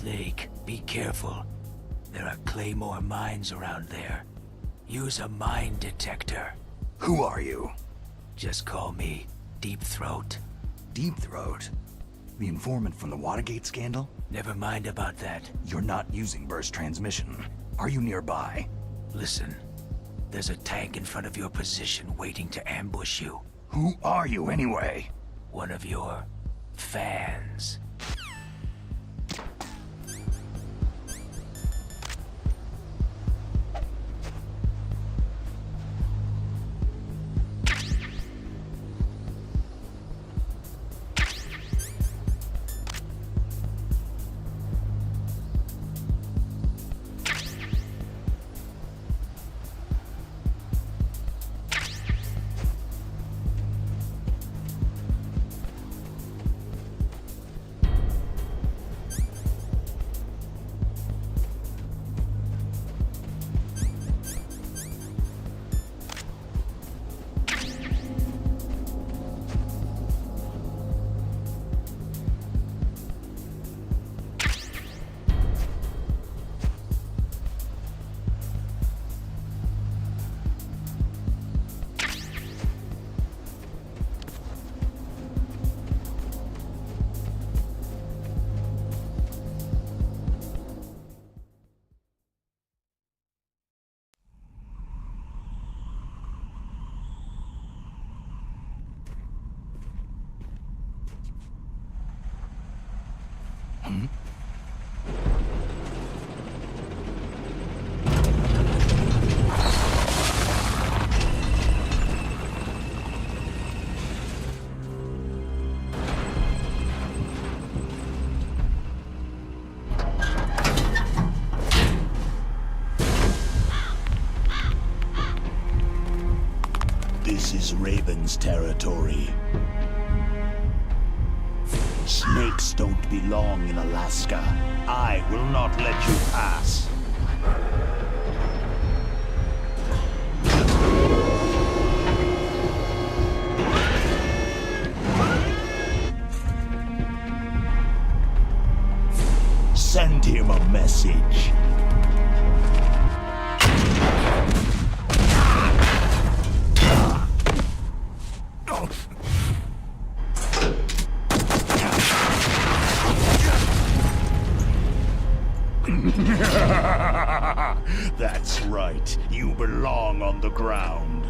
Snake, be careful. There are Claymore mines around there. Use a mine detector. Who are you? Just call me Deep Throat. Deep Throat? The informant from the Watergate scandal? Never mind about that. You're not using burst transmission. Are you nearby? Listen, there's a tank in front of your position waiting to ambush you. Who are you anyway? One of your fans. This is Raven's territory. Snakes don't belong in Alaska. I will not let you pass. Send him a message. That's right. You belong on the ground.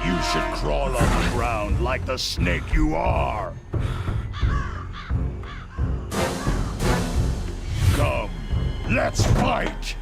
You should crawl on the ground like the snake you are. Come, let's fight!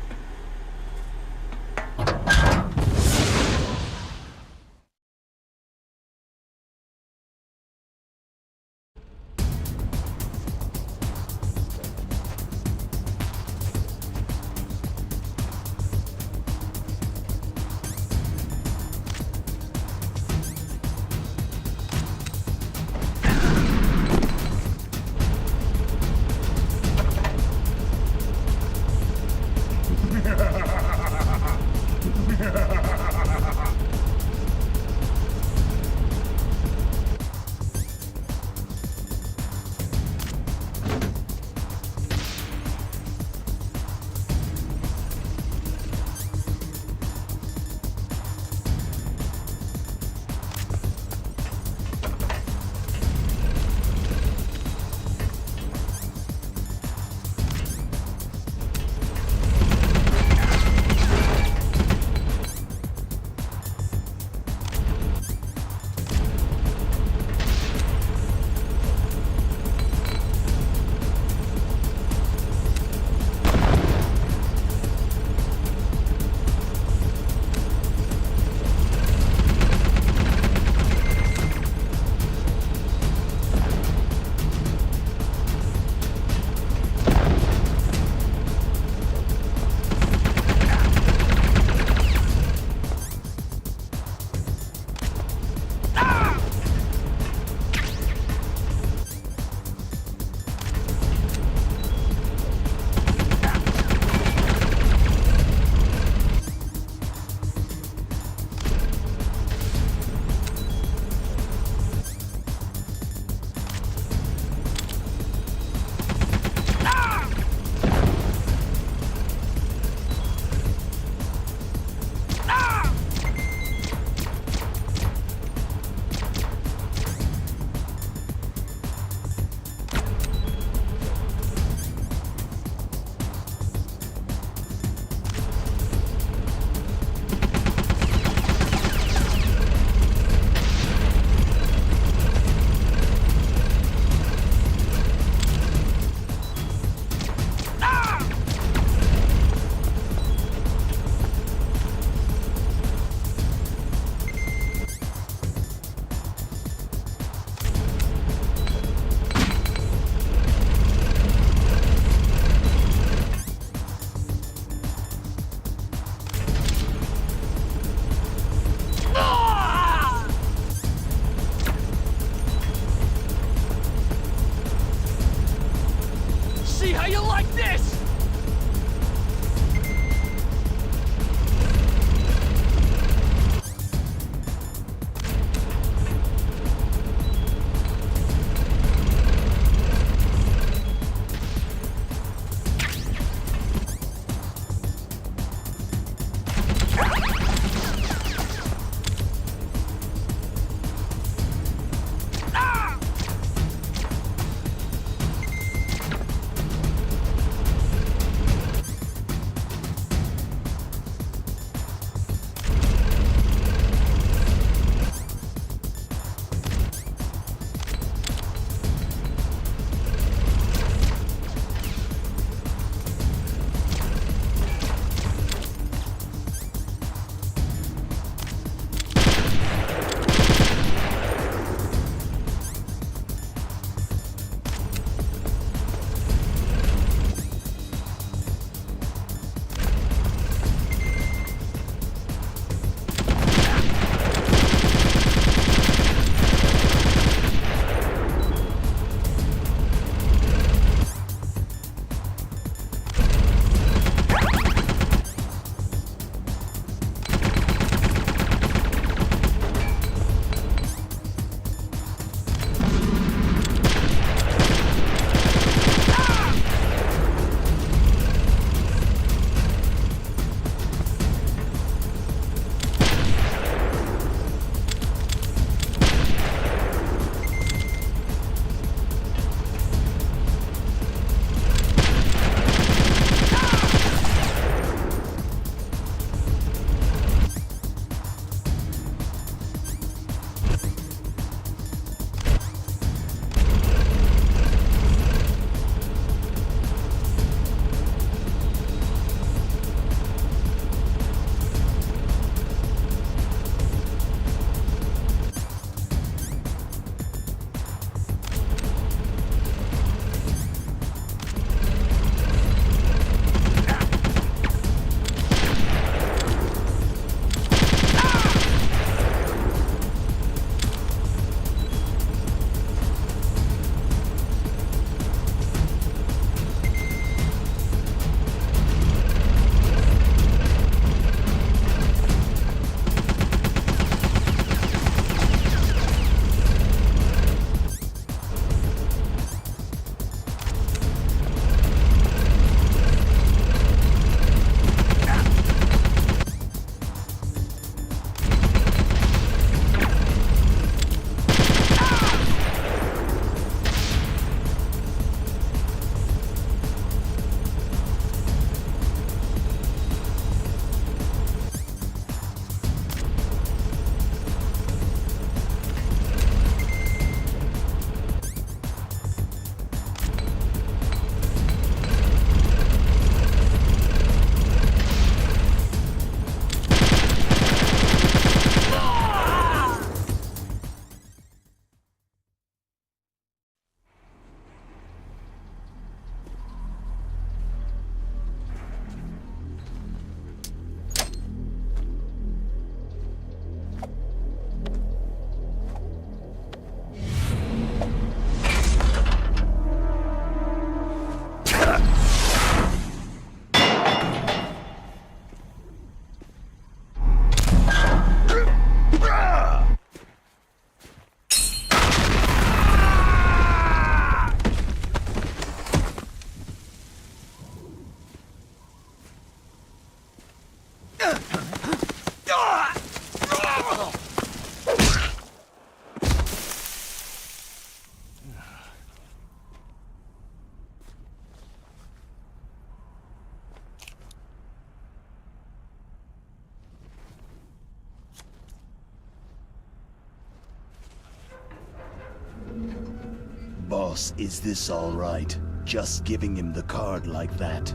Boss, is this all right? Just giving him the card like that?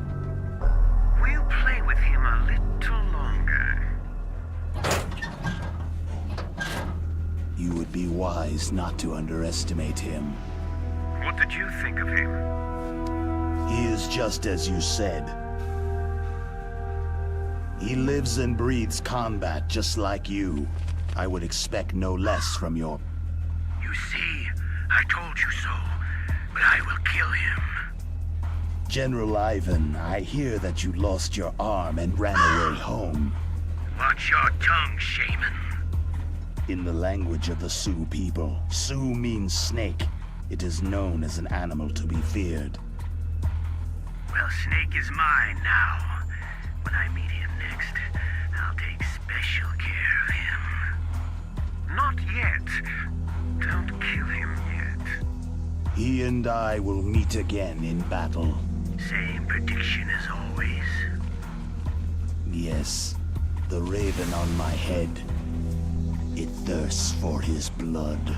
We'll play with him a little longer. You would be wise not to underestimate him. What did you think of him? He is just as you said. He lives and breathes combat just like you. I would expect no less from your... You see, I told you so, but I will kill him. General Ivan, I hear that you lost your arm and ran away home. Watch your tongue, shaman. In the language of the Sioux people, Sioux means snake. It is known as an animal to be feared. Well, Snake is mine now. When I meet him next, I'll take special care of him. Not yet. Don't kill him yet. He and I will meet again in battle. Same prediction as always. Yes, the raven on my head. It thirsts for his blood.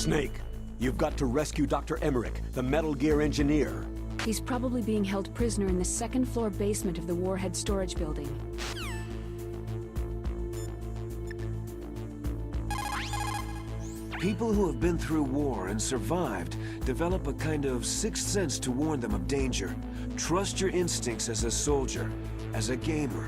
Snake, you've got to rescue Dr. Emmerich, the Metal Gear engineer. He's probably being held prisoner in the second-floor basement of the Warhead storage building. People who have been through war and survived develop a kind of sixth sense to warn them of danger. Trust your instincts as a soldier, as a gamer.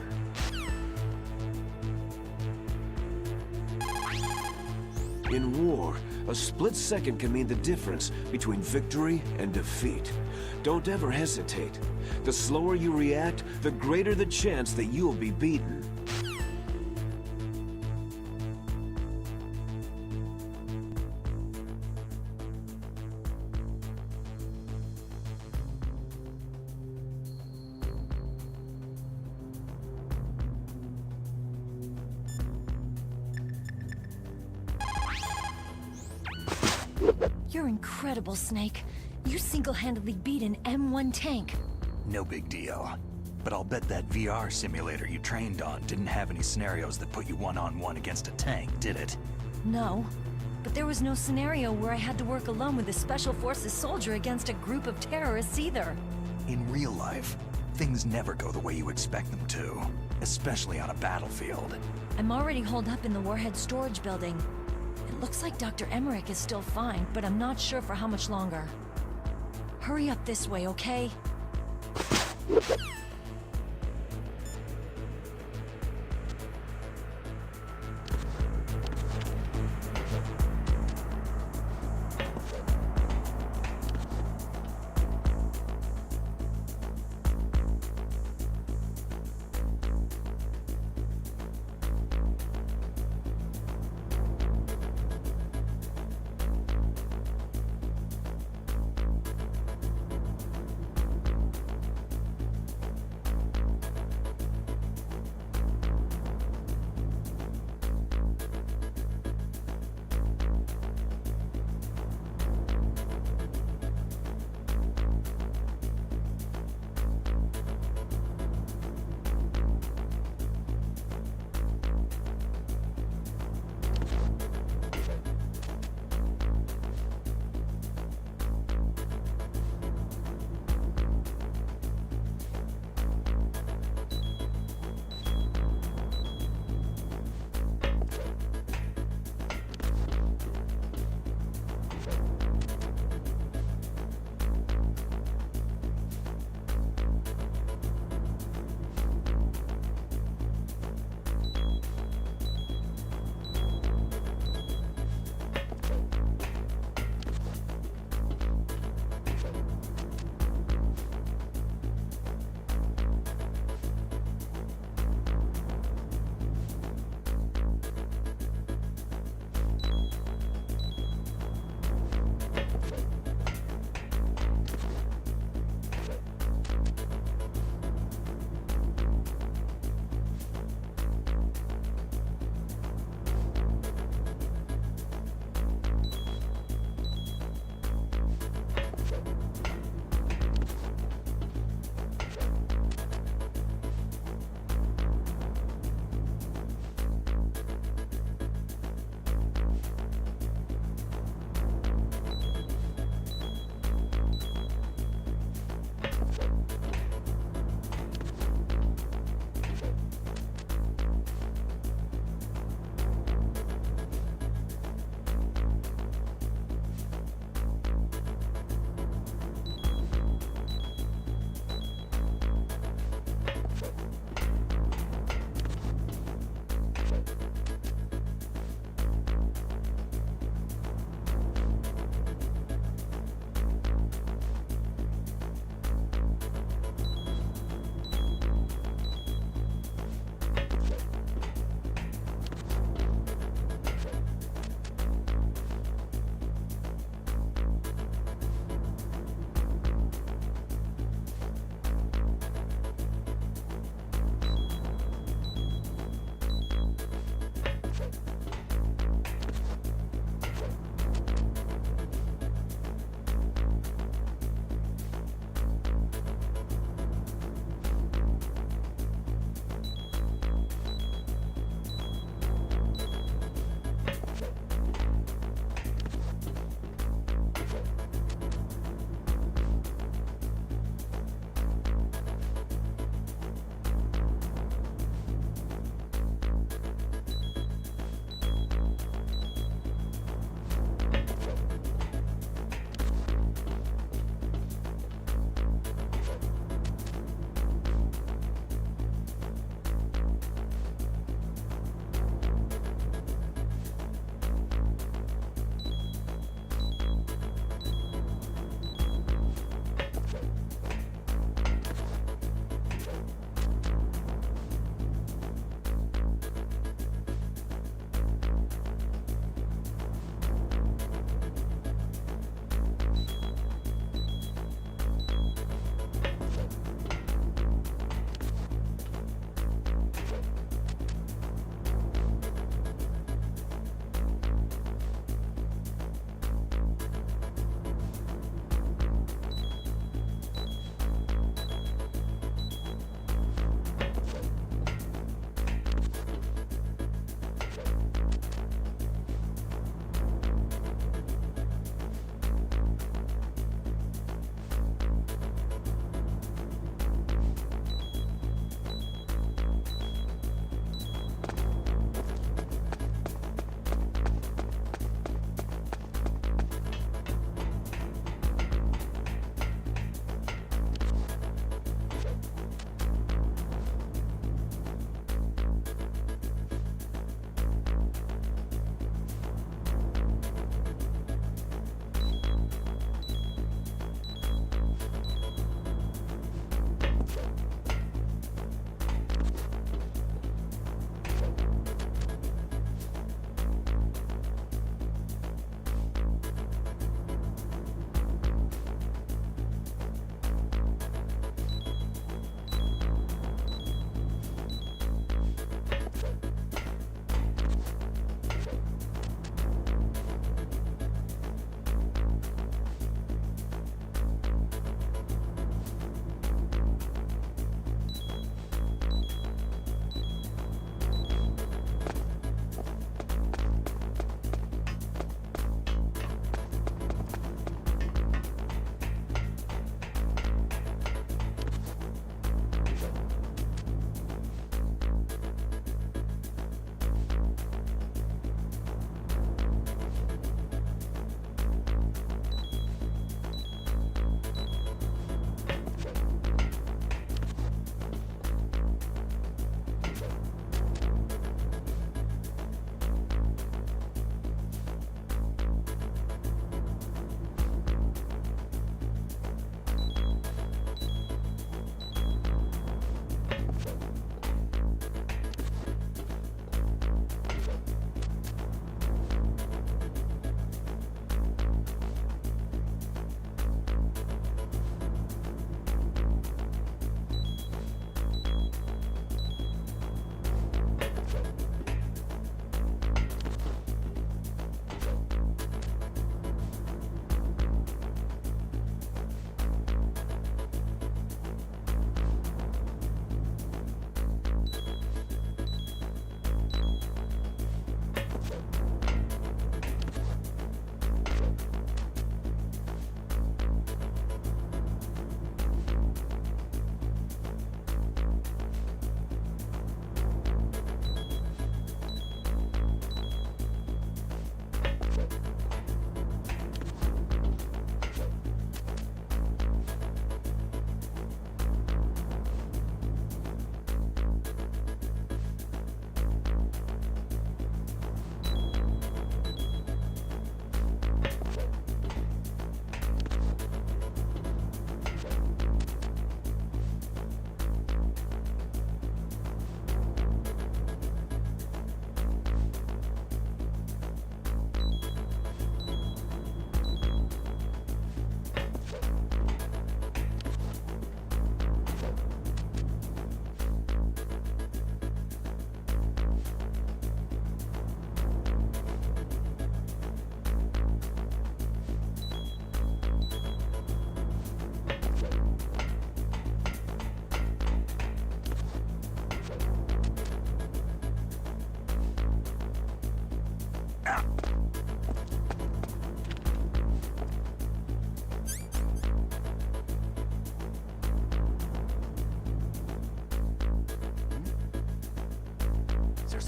In war, a split second can mean the difference between victory and defeat. Don't ever hesitate. The slower you react, the greater the chance that you'll be beaten. You're incredible, Snake. You single-handedly beat an M1 tank. No big deal. But I'll bet that VR simulator you trained on didn't have any scenarios that put you one-on-one against a tank, did it? No. But there was no scenario where I had to work alone with a Special Forces soldier against a group of terrorists either. In real life, things never go the way you expect them to. Especially on a battlefield. I'm already holed up in the Warhead storage building. It looks like Dr. Emmerich is still fine, but I'm not sure for how much longer. Hurry up this way, okay?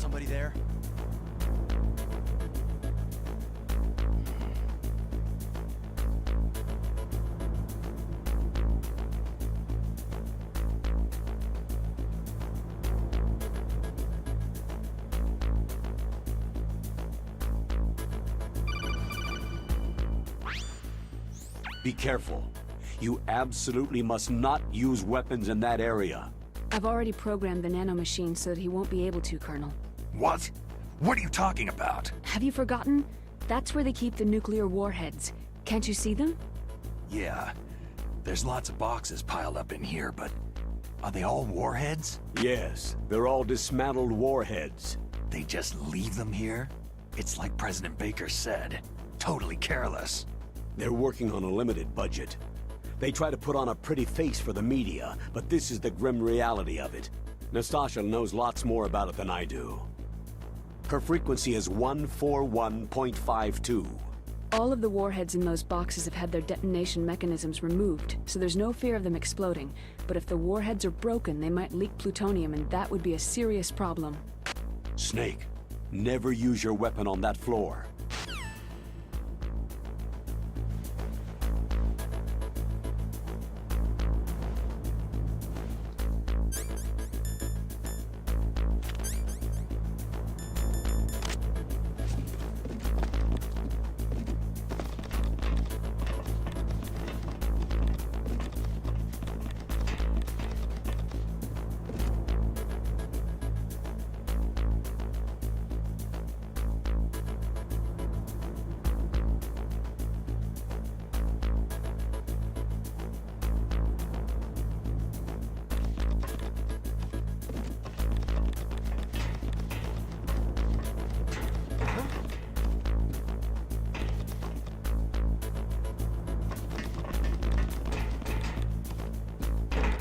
somebody there? Be careful. You absolutely must not use weapons in that area. I've already programmed the nanomachine so that he won't be able to, Colonel. What? What are you talking about? Have you forgotten? That's where they keep the nuclear warheads. Can't you see them? Yeah. There's lots of boxes piled up in here, but are they all warheads? Yes, they're all dismantled warheads. They just leave them here? It's like President Baker said. Totally careless. They're working on a limited budget. They try to put on a pretty face for the media, but this is the grim reality of it. Nastasha knows lots more about it than I do. Her frequency is 141.52. All of the warheads in those boxes have had their detonation mechanisms removed, so there's no fear of them exploding. But if the warheads are broken, they might leak plutonium, and that would be a serious problem. Snake, never use your weapon on that floor.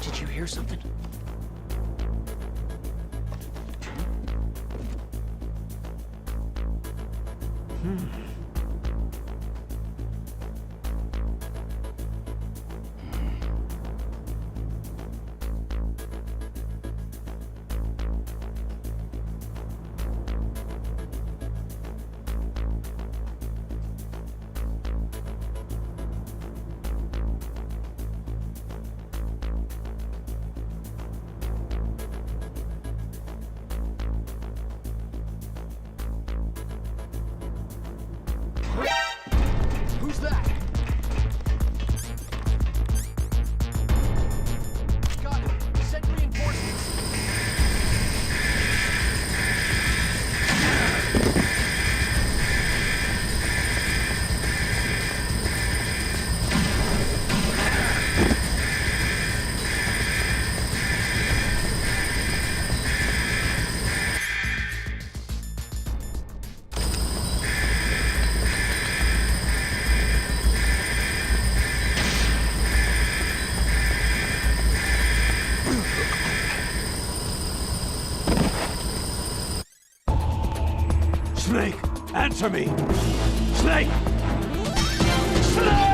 Did you hear something? Who's that? Got it. Send reinforcements. Snake, answer me! Snake! Snake!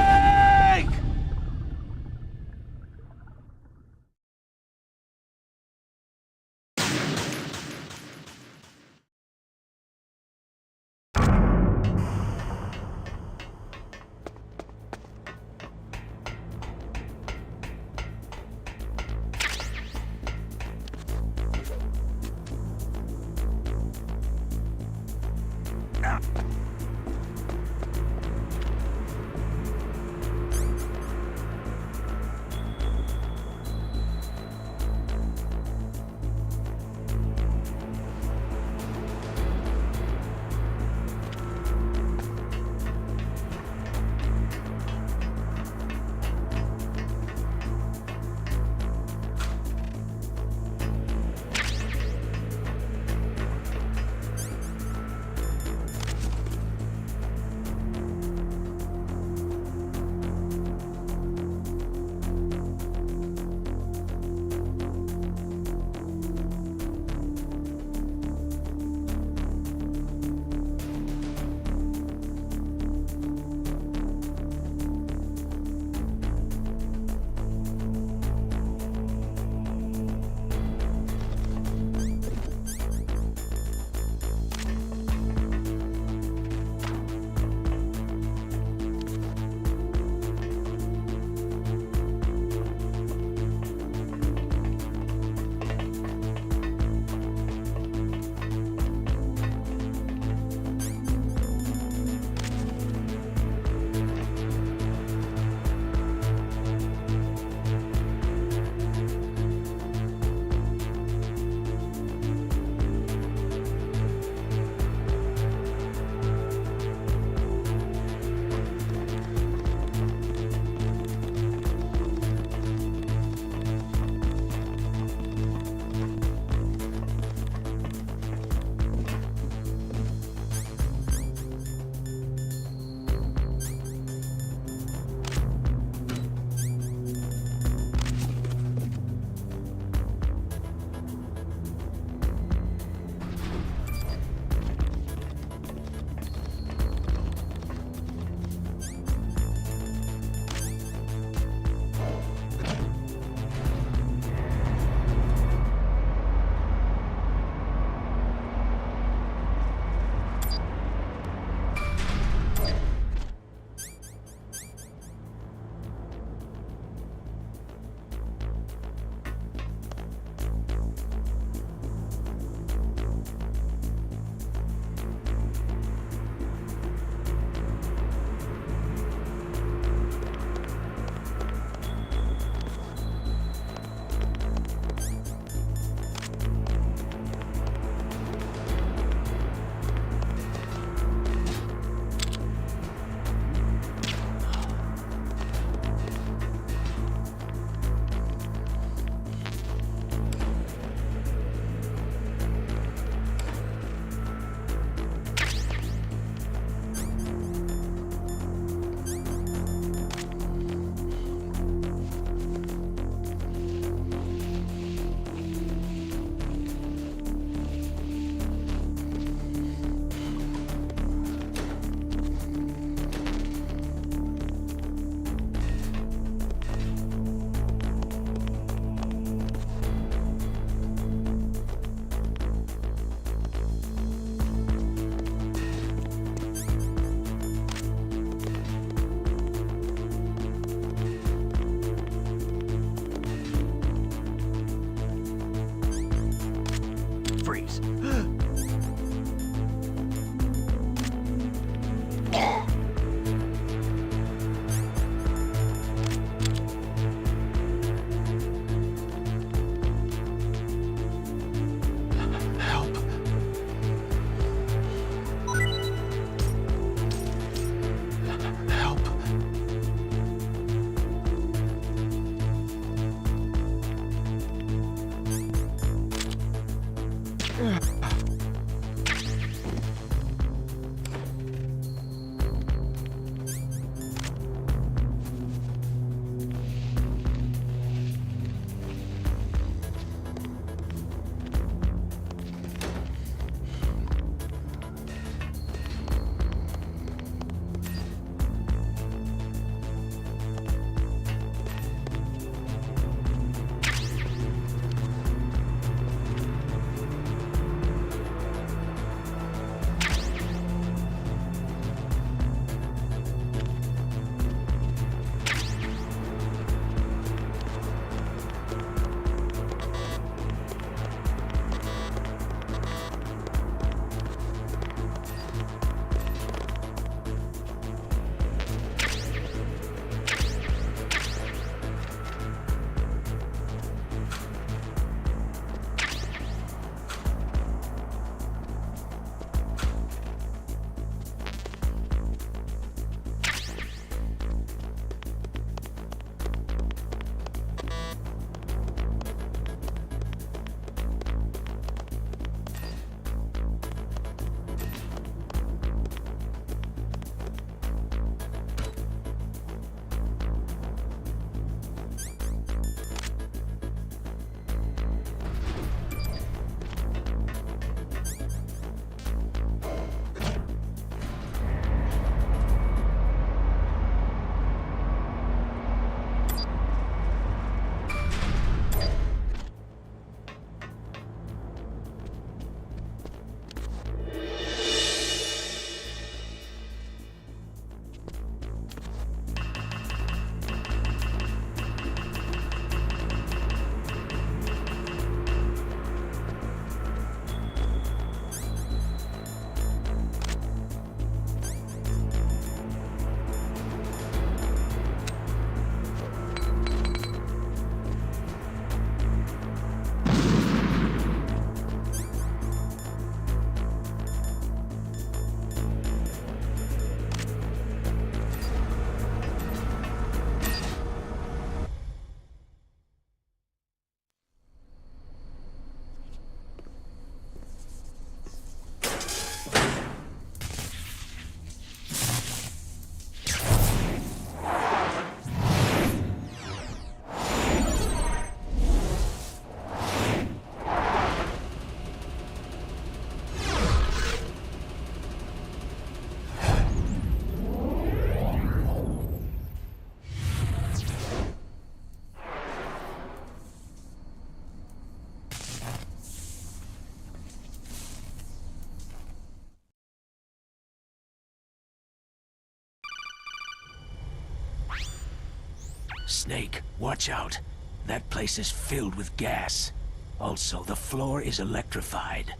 Snake, watch out. That place is filled with gas. Also, the floor is electrified.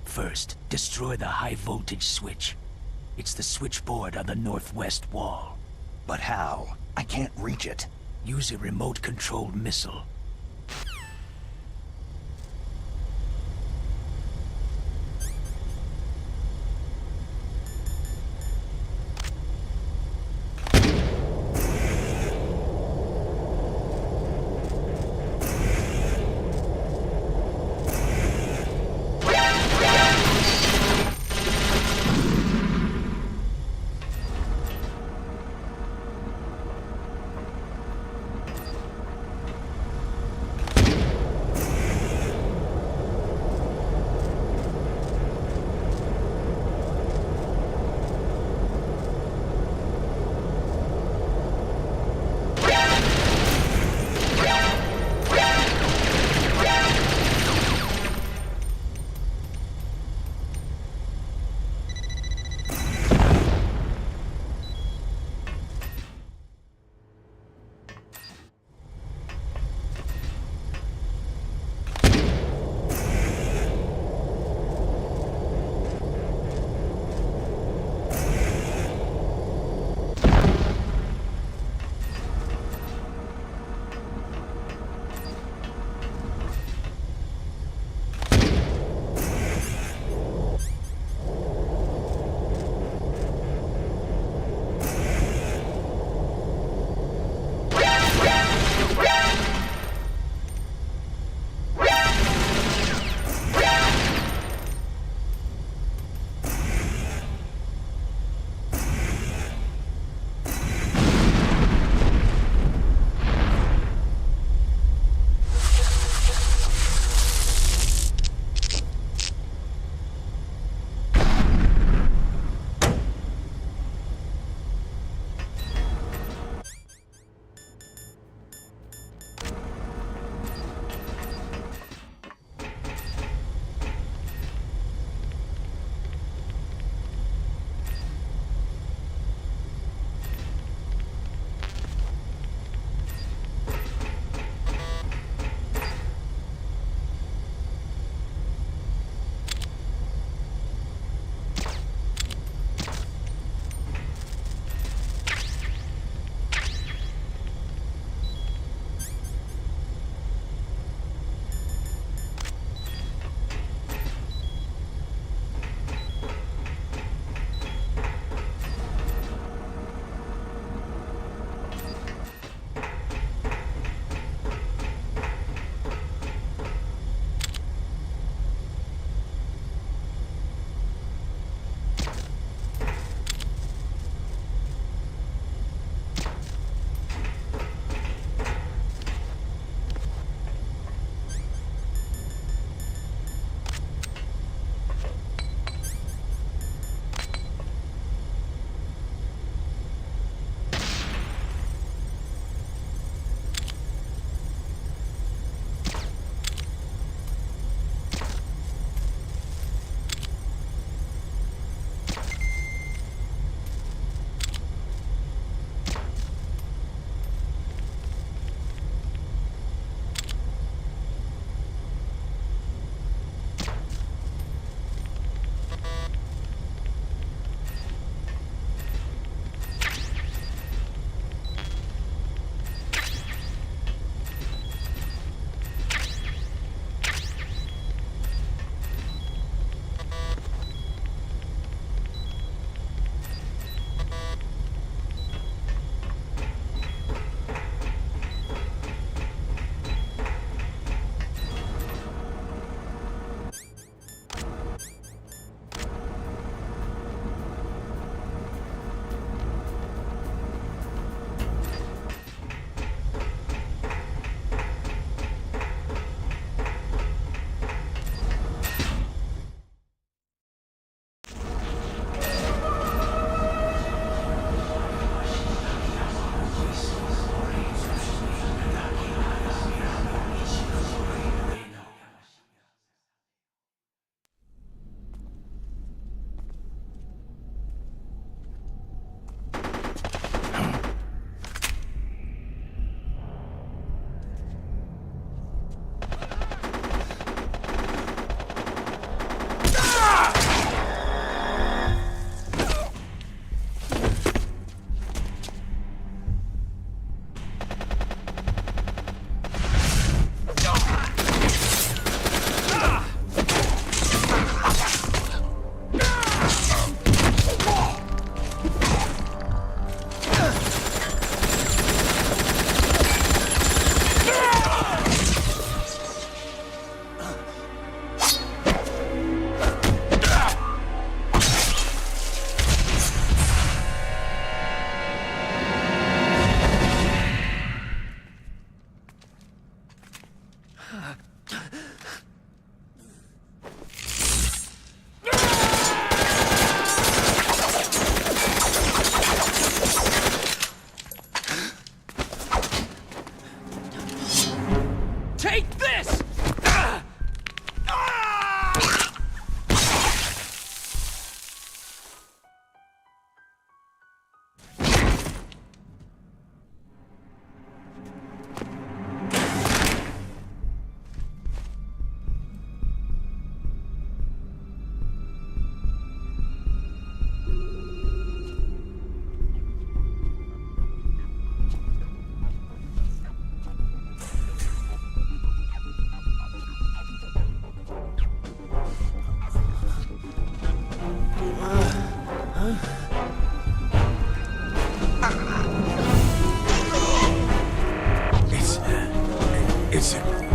First, destroy the high-voltage switch. It's the switchboard on the northwest wall. But how? I can't reach it. Use a remote-controlled missile.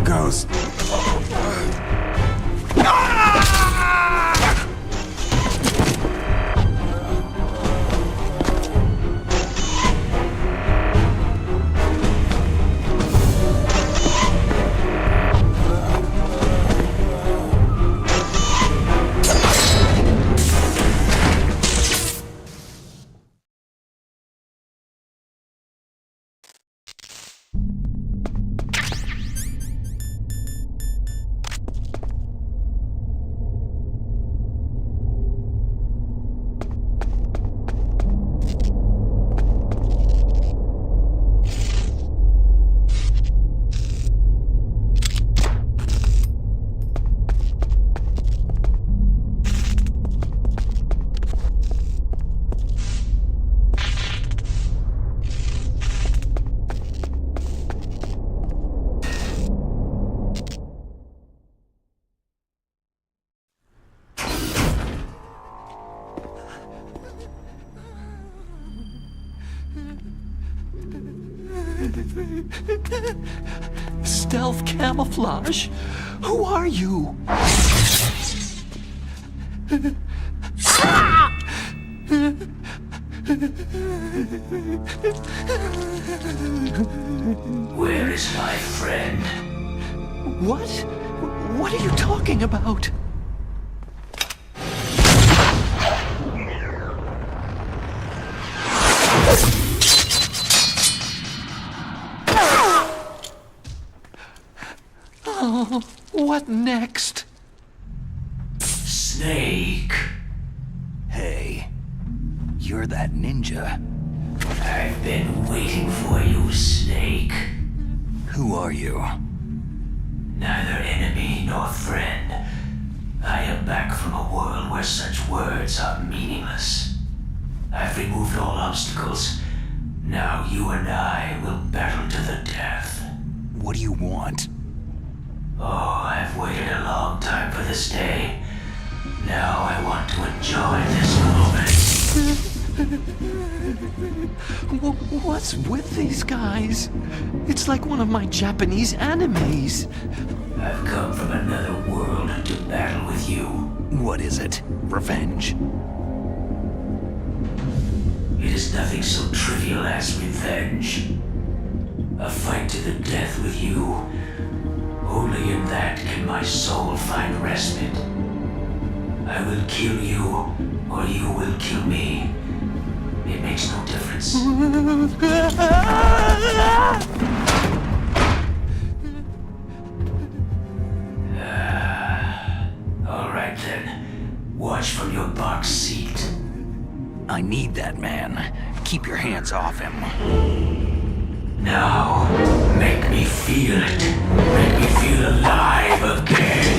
goes. Stealth camouflage? Who are you? Where is my friend? What? What are you talking about? Oh, what next? Snake. Hey, you're that ninja. I've been waiting for you, Snake. Who are you? Neither enemy nor friend. I am back from a world where such words are meaningless. I've removed all obstacles. Now you and I will battle to the death. What do you want? Oh, I've waited a long time for this day. Now I want to enjoy this moment. What's with these guys? It's like one of my Japanese animes. I've come from another world to battle with you. What is it? Revenge? It is nothing so trivial as revenge. A fight to the death with you. Only in that can my soul find respite. I will kill you, or you will kill me. It makes no difference. All right then. Watch from your box seat. I need that man. Keep your hands off him. Now, make me feel it. Make me feel alive again.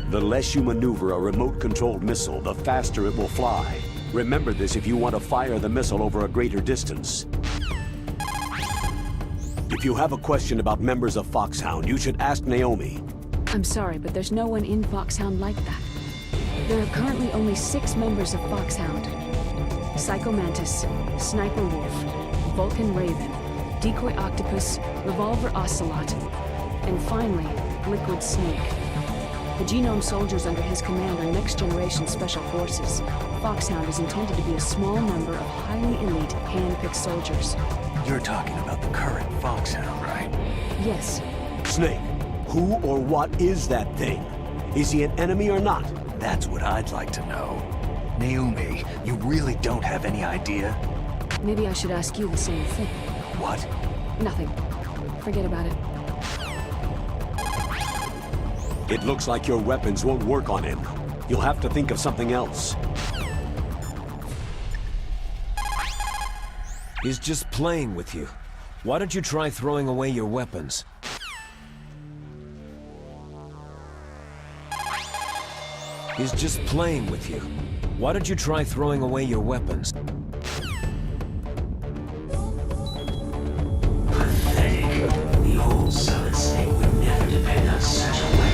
The less you maneuver a remote-controlled missile, the faster it will fly. Remember this if you want to fire the missile over a greater distance. If you have a question about members of Foxhound, you should ask Naomi. I'm sorry, but there's no one in Foxhound like that. There are currently only 6 members of Foxhound. Psycho Mantis, Sniper Wolf, Vulken Raven, Decoy Octopus, Revolver Ocelot, and finally, Liquid Snake. The Genome soldiers under his command are next-generation special forces. Foxhound is intended to be a small number of highly elite, hand-picked soldiers. You're talking about the current Foxhound, right? Yes. Snake, who or what is that thing? Is he an enemy or not? That's what I'd like to know. Naomi, you really don't have any idea? Maybe I should ask you the same thing. What? Nothing. Forget about it. It looks like your weapons won't work on him. You'll have to think of something else. He's just playing with you. Why don't you try throwing away your weapons? He's just playing with you. Why don't you try throwing away your weapons? Pathetic. The old Solid Snake would never depend on such a weapon.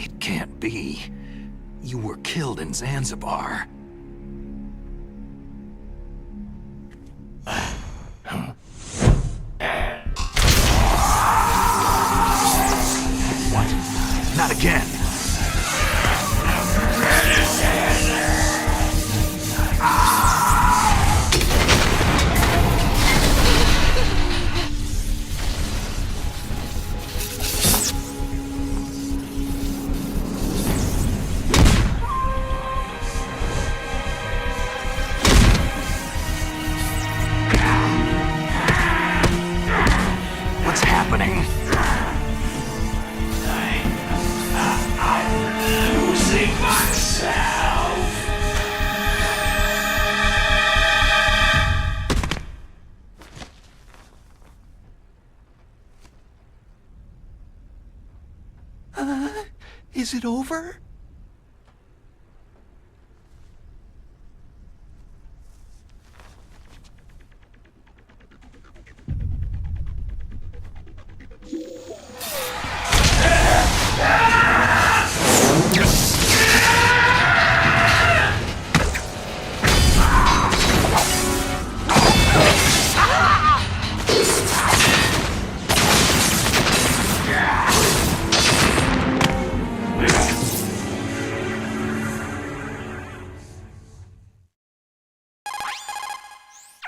It can't be. You were killed in Zanzibar. What? Not again! What's happening? I'm losing myself. Is it over?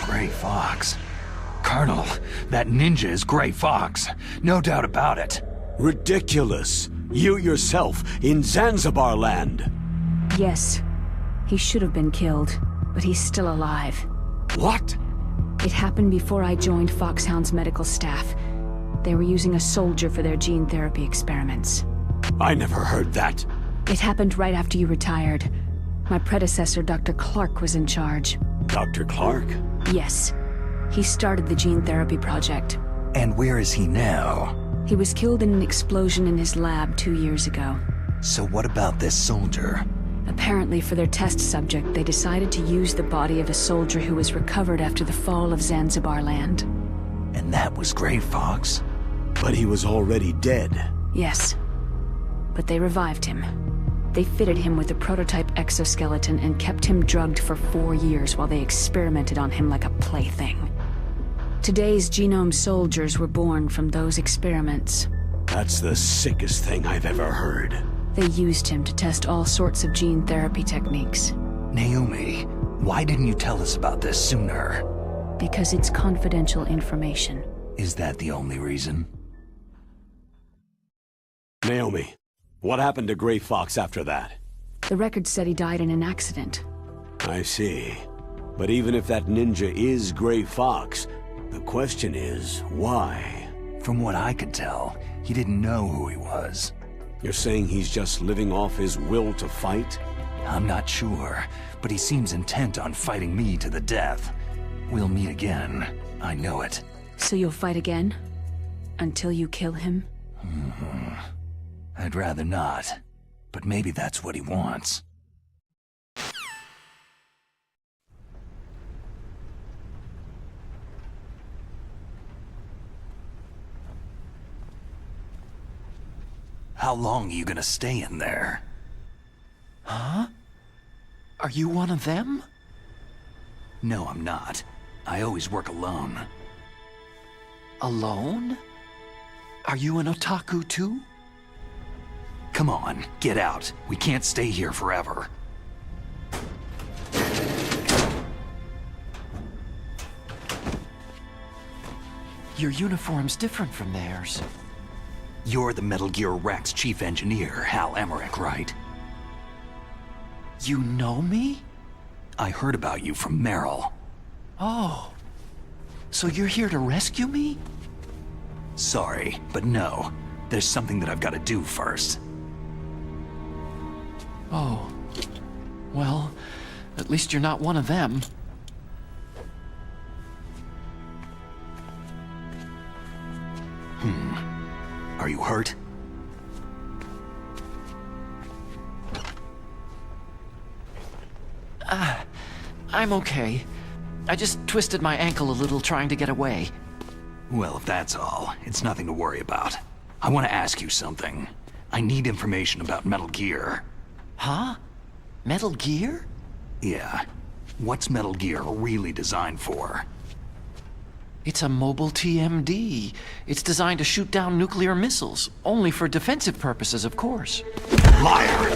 Gray Fox. Colonel, that ninja is Gray Fox. No doubt about it. Ridiculous. You yourself in Zanzibar land. Yes. He should have been killed, but he's still alive. What? It happened before I joined Foxhound's medical staff. They were using a soldier for their gene therapy experiments. I never heard that. It happened right after you retired. My predecessor, Dr. Clark, was in charge. Dr. Clark? Yes. He started the gene therapy project. And where is he now? He was killed in an explosion in his lab 2 years ago. So what about this soldier? Apparently, for their test subject, they decided to use the body of a soldier who was recovered after the fall of Zanzibar land. And that was Gray Fox? But he was already dead. Yes. But they revived him. They fitted him with a prototype exoskeleton and kept him drugged for 4 years while they experimented on him like a plaything. Today's genome soldiers were born from those experiments. That's the sickest thing I've ever heard. They used him to test all sorts of gene therapy techniques. Naomi, why didn't you tell us about this sooner? Because it's confidential information. Is that the only reason? Naomi, what happened to Gray Fox after that? The record said he died in an accident. I see. But even if that ninja is Gray Fox, the question is, why? From what I could tell, he didn't know who he was. You're saying he's just living off his will to fight? I'm not sure, but he seems intent on fighting me to the death. We'll meet again. I know it. So you'll fight again? Until you kill him? I'd rather not, but maybe that's what he wants. How long are you gonna stay in there? Huh? Are you one of them? No, I'm not. I always work alone. Alone? Are you an otaku too? Come on, get out. We can't stay here forever. Your uniform's different from theirs. You're the Metal Gear Rex chief engineer, Hal Emmerich, right? You know me? I heard about you from Meryl. Oh. So you're here to rescue me? Sorry, but no. There's something that I've got to do first. Oh. Well, at least you're not one of them. Are you hurt? I'm okay. I just twisted my ankle a little trying to get away. Well, if that's all, it's nothing to worry about. I want to ask you something. I need information about Metal Gear. Huh? Metal Gear? Yeah. What's Metal Gear really designed for? It's a mobile TMD. It's designed to shoot down nuclear missiles, only for defensive purposes, of course. Liar!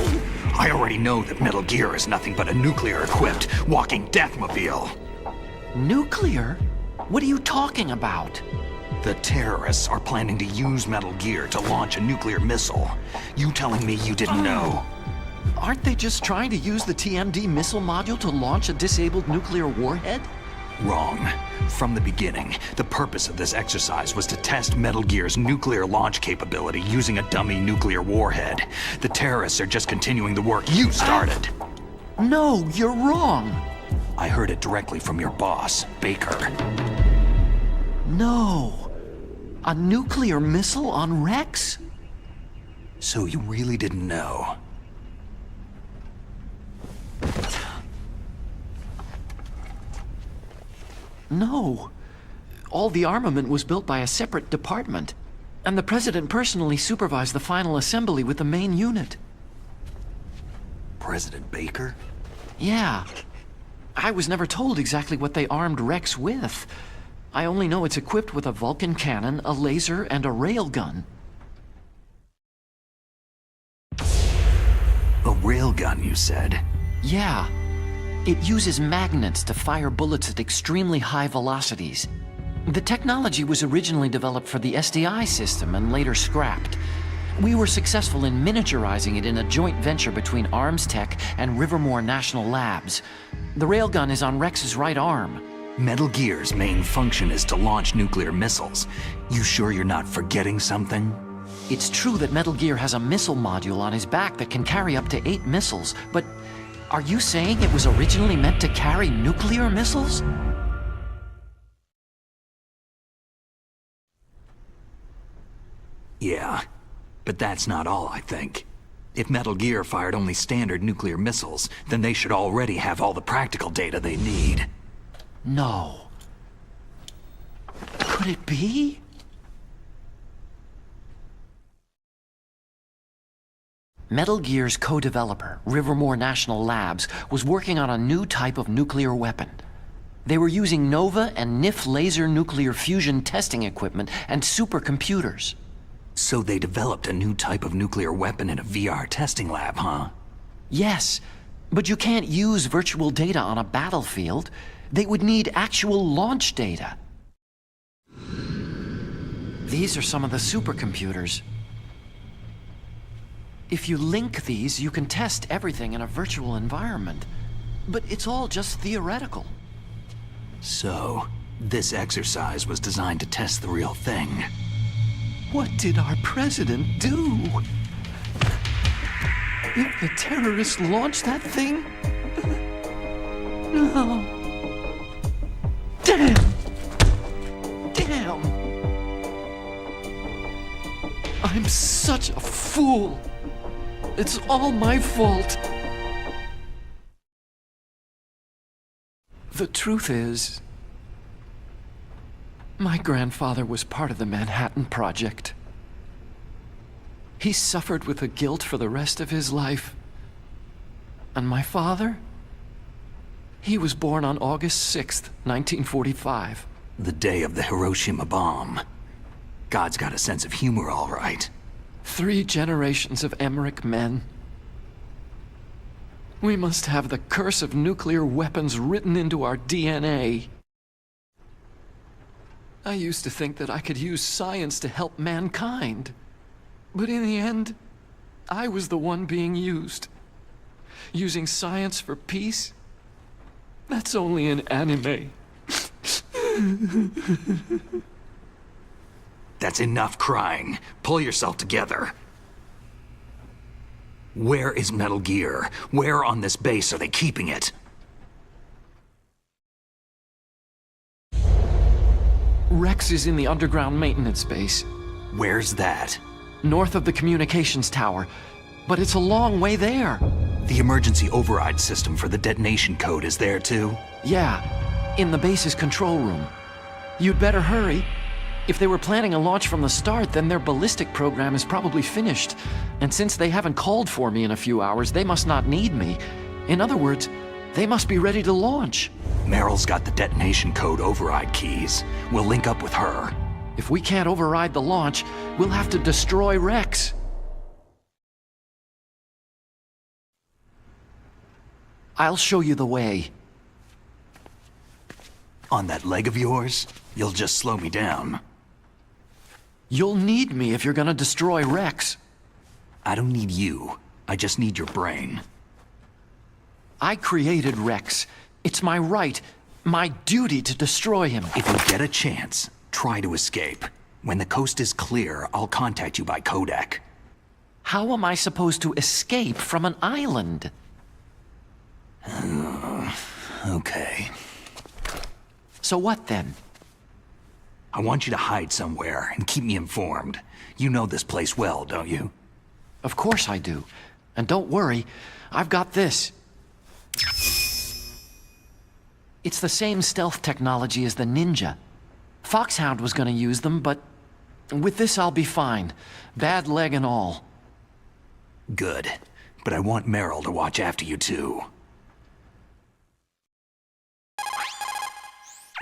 I already know that Metal Gear is nothing but a nuclear-equipped walking deathmobile. Nuclear? What are you talking about? The terrorists are planning to use Metal Gear to launch a nuclear missile. You telling me you didn't know? Aren't they just trying to use the TMD missile module to launch a disabled nuclear warhead? Wrong. From the beginning, the purpose of this exercise was to test Metal Gear's nuclear launch capability using a dummy nuclear warhead. The terrorists are just continuing the work you started. No, you're wrong. I heard it directly from your boss, Baker. No. A nuclear missile on Rex? So you really didn't know? No. All the armament was built by a separate department, and the President personally supervised the final assembly with the main unit. President Baker? Yeah. I was never told exactly what they armed Rex with. I only know it's equipped with a Vulken cannon, a laser, and a railgun. A railgun, you said? Yeah. It uses magnets to fire bullets at extremely high velocities. The technology was originally developed for the SDI system and later scrapped. We were successful in miniaturizing it in a joint venture between Arms Tech and Rivermore National Labs. The railgun is on Rex's right arm. Metal Gear's main function is to launch nuclear missiles. You sure you're not forgetting something? It's true that Metal Gear has a missile module on his back that can carry up to 8 missiles, but are you saying it was originally meant to carry nuclear missiles? Yeah, but that's not all, I think. If Metal Gear fired only standard nuclear missiles, then they should already have all the practical data they need. No. Could it be? Metal Gear's co-developer, Rivermore National Labs, was working on a new type of nuclear weapon. They were using NOVA and NIF laser nuclear fusion testing equipment and supercomputers. So they developed a new type of nuclear weapon in a VR testing lab, huh? Yes, but you can't use virtual data on a battlefield. They would need actual launch data. These are some of the supercomputers. If you link these, you can test everything in a virtual environment. But it's all just theoretical. So, this exercise was designed to test the real thing. What did our president do? If the terrorists launched that thing? No. Damn! Damn! I'm such a fool! It's all my fault! The truth is, my grandfather was part of the Manhattan Project. He suffered with the guilt for the rest of his life. And my father? He was born on August 6th, 1945. The day of the Hiroshima bomb. God's got a sense of humor, all right. 3 generations of Emmerich men. We must have the curse of nuclear weapons written into our DNA. I used to think that I could use science to help mankind. But in the end, I was the one being used. Using science for peace? That's only in anime. That's enough crying. Pull yourself together. Where is Metal Gear? Where on this base are they keeping it? Rex is in the underground maintenance base. Where's that? North of the communications tower. But it's a long way there. The emergency override system for the detonation code is there too? Yeah, in the base's control room. You'd better hurry. If they were planning a launch from the start, then their ballistic program is probably finished. And since they haven't called for me in a few hours, they must not need me. In other words, they must be ready to launch. Meryl's got the detonation code override keys. We'll link up with her. If we can't override the launch, we'll have to destroy Rex. I'll show you the way. On that leg of yours, you'll just slow me down. You'll need me if you're gonna destroy Rex. I don't need you. I just need your brain. I created Rex. It's my right, my duty to destroy him. If you get a chance, try to escape. When the coast is clear, I'll contact you by codec. How am I supposed to escape from an island? Okay. So what then? I want you to hide somewhere and keep me informed. You know this place well, don't you? Of course I do. And don't worry, I've got this. It's the same stealth technology as the Ninja. Foxhound was gonna use them, but with this I'll be fine. Bad leg and all. Good. But I want Meryl to watch after you too.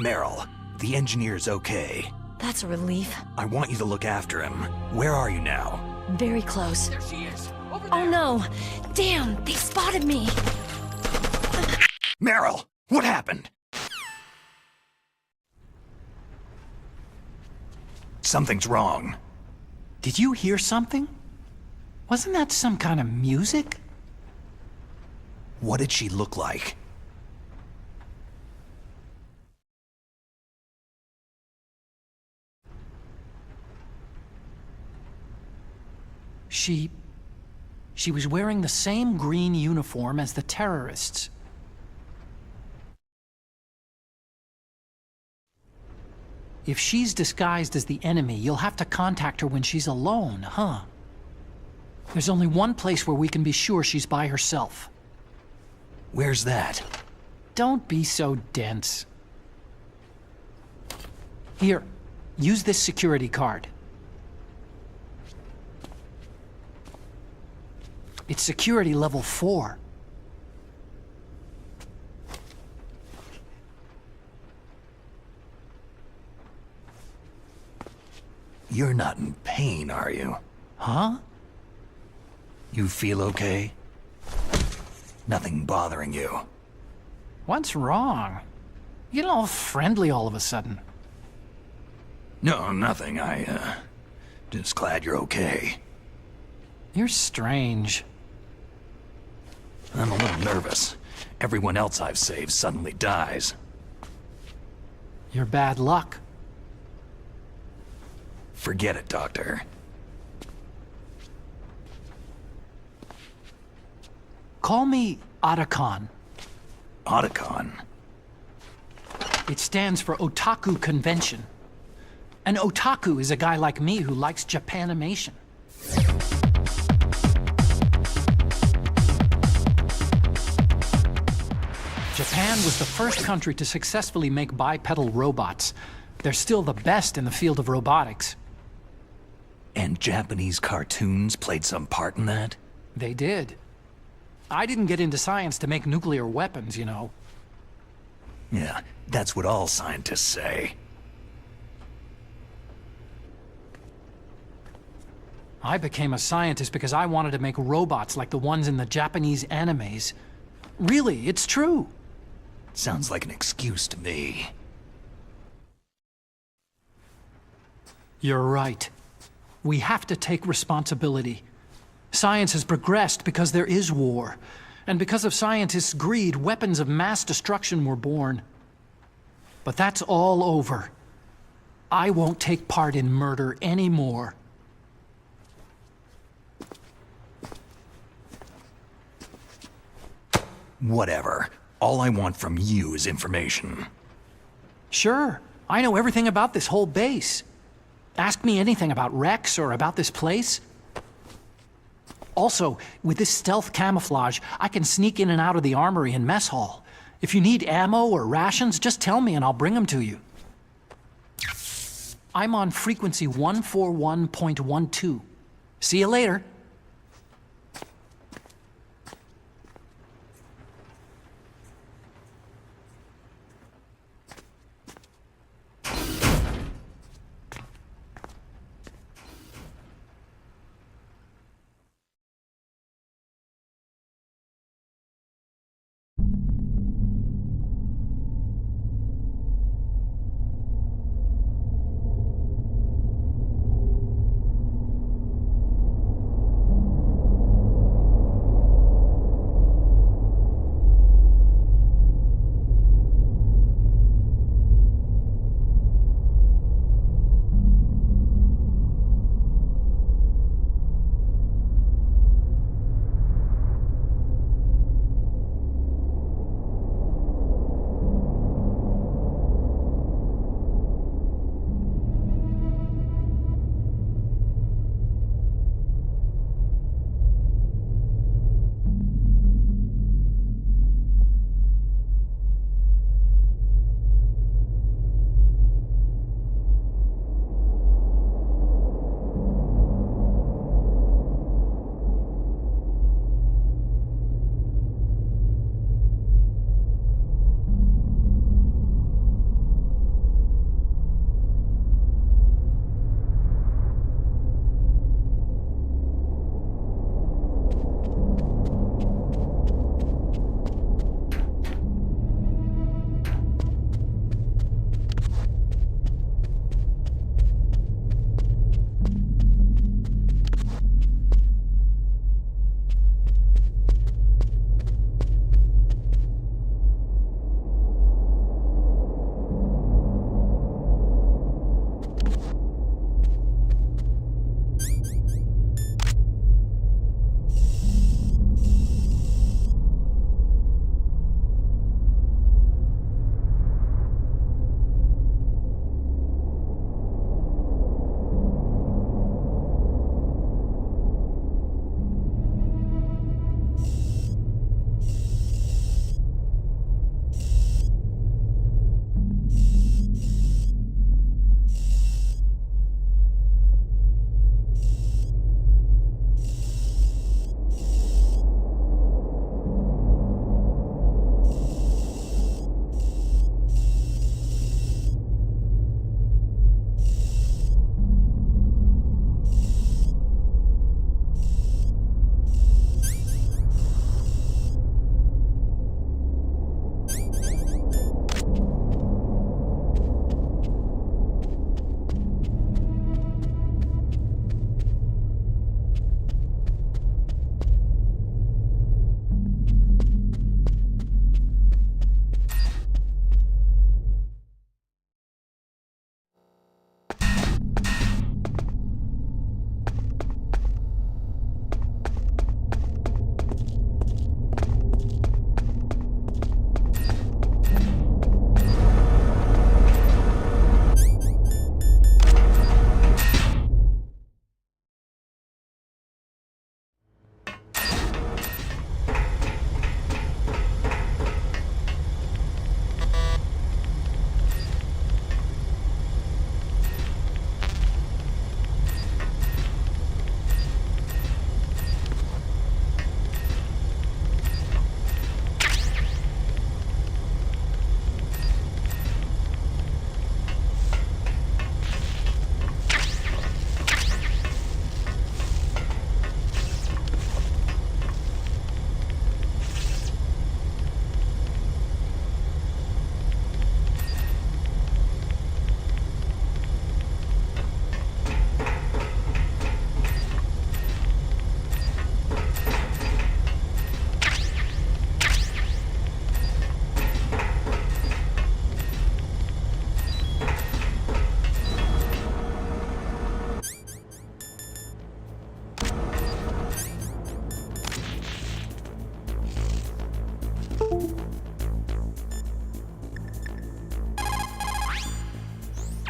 Meryl, the engineer's okay. That's a relief. I want you to look after him. Where are you now? Very close. There she is. Oh no! Damn, they spotted me! Meryl, what happened? Something's wrong. Did you hear something? Wasn't that some kind of music? What did she look like? She was wearing the same green uniform as the terrorists. If she's disguised as the enemy, you'll have to contact her when she's alone, huh? There's only one place where we can be sure she's by herself. Where's that? Don't be so dense. Here, use this security card. It's security level 4. You're not in pain, are you? Huh? You feel okay? Nothing bothering you? What's wrong? You get all friendly all of a sudden. No, nothing. Just glad you're okay. You're strange. I'm a little nervous. Everyone else I've saved suddenly dies. You're bad luck. Forget it, Doctor. Call me Otacon. Otacon? It stands for Otaku Convention. An otaku is a guy like me who likes Japanimation. Japan was the first country to successfully make bipedal robots. They're still the best in the field of robotics. And Japanese cartoons played some part in that? They did. I didn't get into science to make nuclear weapons, you know. Yeah, that's what all scientists say. I became a scientist because I wanted to make robots like the ones in the Japanese animes. Really, it's true. Sounds like an excuse to me. You're right. We have to take responsibility. Science has progressed because there is war. And because of scientists' greed, weapons of mass destruction were born. But that's all over. I won't take part in murder anymore. Whatever. All I want from you is information. Sure. I know everything about this whole base. Ask me anything about Rex or about this place. Also, with this stealth camouflage, I can sneak in and out of the armory and mess hall. If you need ammo or rations, just tell me and I'll bring them to you. I'm on frequency 141.12. See you later.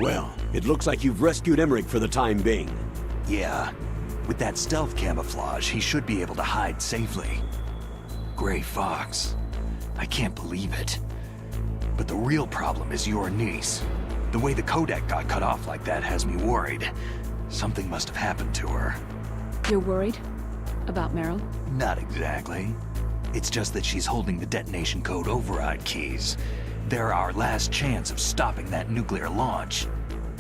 Well, it looks like you've rescued Emmerich for the time being. Yeah. With that stealth camouflage, he should be able to hide safely. Gray Fox. I can't believe it. But the real problem is your niece. The way the codec got cut off like that has me worried. Something must have happened to her. You're worried? About Meryl? Not exactly. It's just that she's holding the detonation code override keys. They're our last chance of stopping that nuclear launch.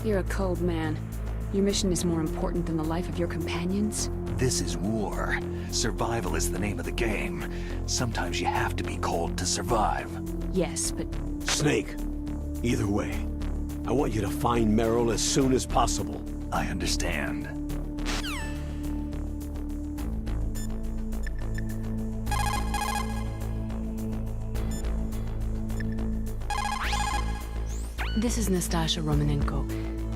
You're a cold man. Your mission is more important than the life of your companions? This is war. Survival is the name of the game. Sometimes you have to be cold to survive. Yes, but... Snake, either way, I want you to find Meryl as soon as possible. I understand. This is Nastasha Romanenko.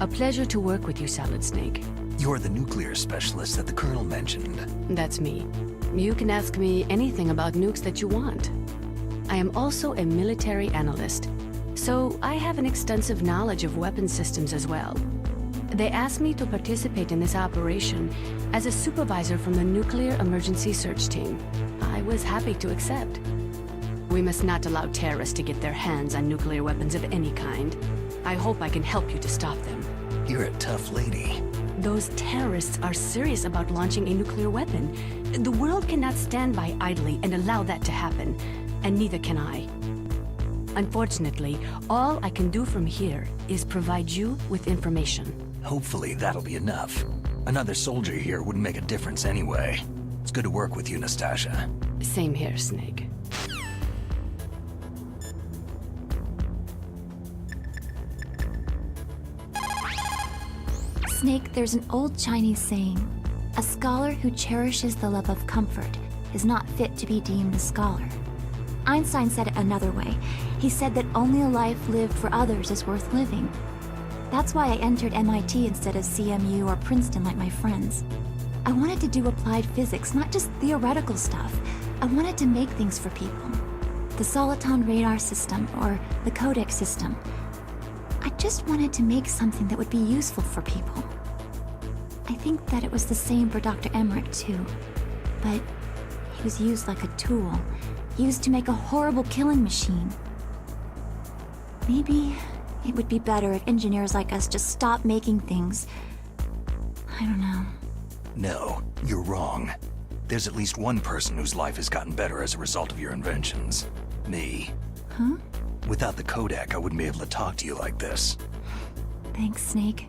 A pleasure to work with you, Solid Snake. You're the nuclear specialist that the Colonel mentioned. That's me. You can ask me anything about nukes that you want. I am also a military analyst, so I have an extensive knowledge of weapon systems as well. They asked me to participate in this operation as a supervisor from the Nuclear Emergency Search Team. I was happy to accept. We must not allow terrorists to get their hands on nuclear weapons of any kind. I hope I can help you to stop them. You're a tough lady. Those terrorists are serious about launching a nuclear weapon. The world cannot stand by idly and allow that to happen, and neither can I. Unfortunately, all I can do from here is provide you with information. Hopefully that'll be enough. Another soldier here wouldn't make a difference anyway. It's good to work with you, Nastasha. Same here, Snake. Snake, there's an old Chinese saying, a scholar who cherishes the love of comfort is not fit to be deemed a scholar. Einstein said it another way. He said that only a life lived for others is worth living. That's why I entered MIT instead of CMU or Princeton like my friends. I wanted to do applied physics, not just theoretical stuff. I wanted to make things for people. The soliton radar system, or the codec system. I just wanted to make something that would be useful for people. I think that it was the same for Dr. Emmerich too. But he was used like a tool, used to make a horrible killing machine. Maybe it would be better if engineers like us just stopped making things. I don't know. No, you're wrong. There's at least one person whose life has gotten better as a result of your inventions. Me. Huh? Without the codec, I wouldn't be able to talk to you like this. Thanks, Snake.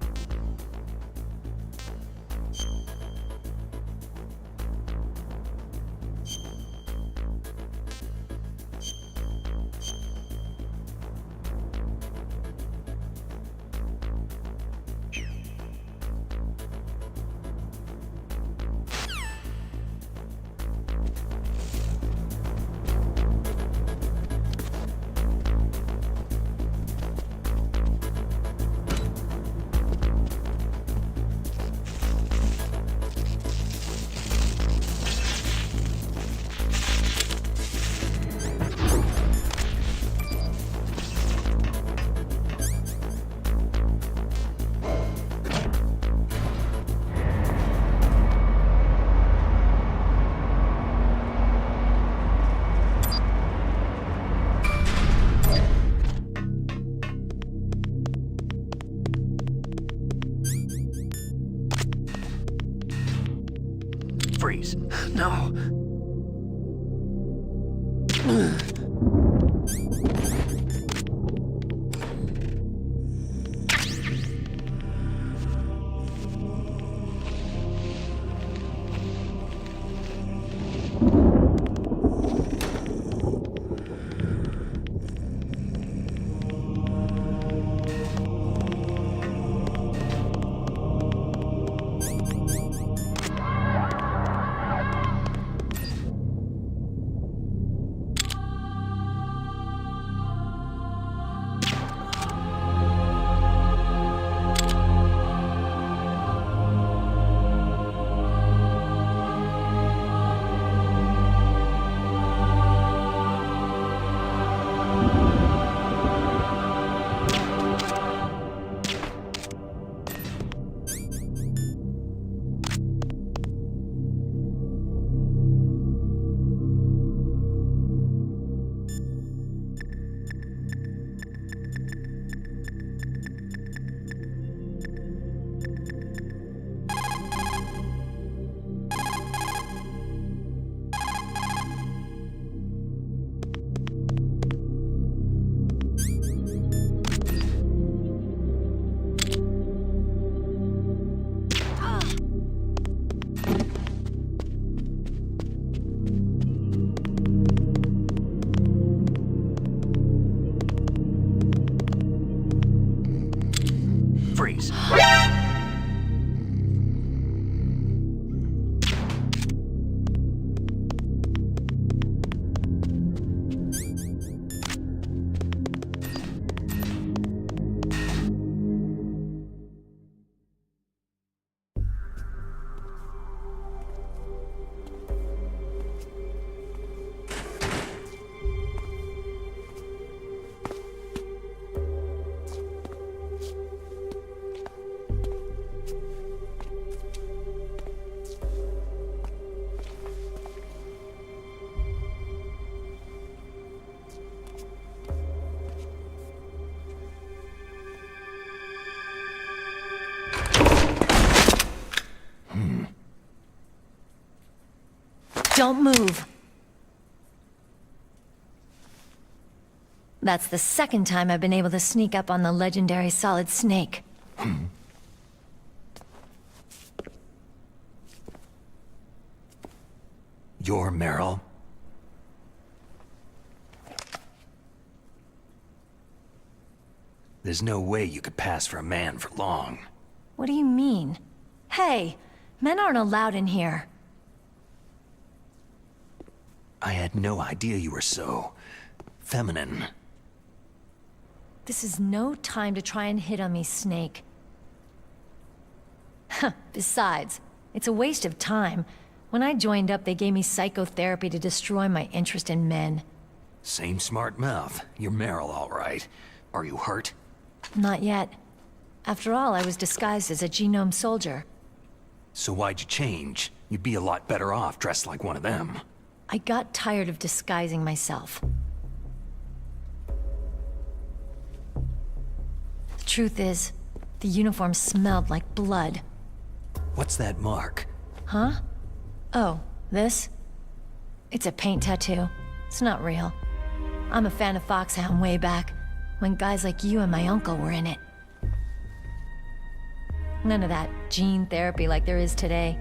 Freeze. No. Chinese. Don't move. That's the second time I've been able to sneak up on the legendary Solid Snake. You're Meryl? There's no way you could pass for a man for long. What do you mean? Hey, men aren't allowed in here. I had no idea you were so... feminine. This is no time to try and hit on me, Snake. Besides, it's a waste of time. When I joined up, they gave me psychotherapy to destroy my interest in men. Same smart mouth. You're Meryl, all right. Are you hurt? Not yet. After all, I was disguised as a genome soldier. So why'd you change? You'd be a lot better off dressed like one of them. I got tired of disguising myself. The truth is, the uniform smelled like blood. What's that mark? Huh? Oh, this? It's a paint tattoo. It's not real. I'm a fan of Foxhound way back, when guys like you and my uncle were in it. None of that gene therapy like there is today.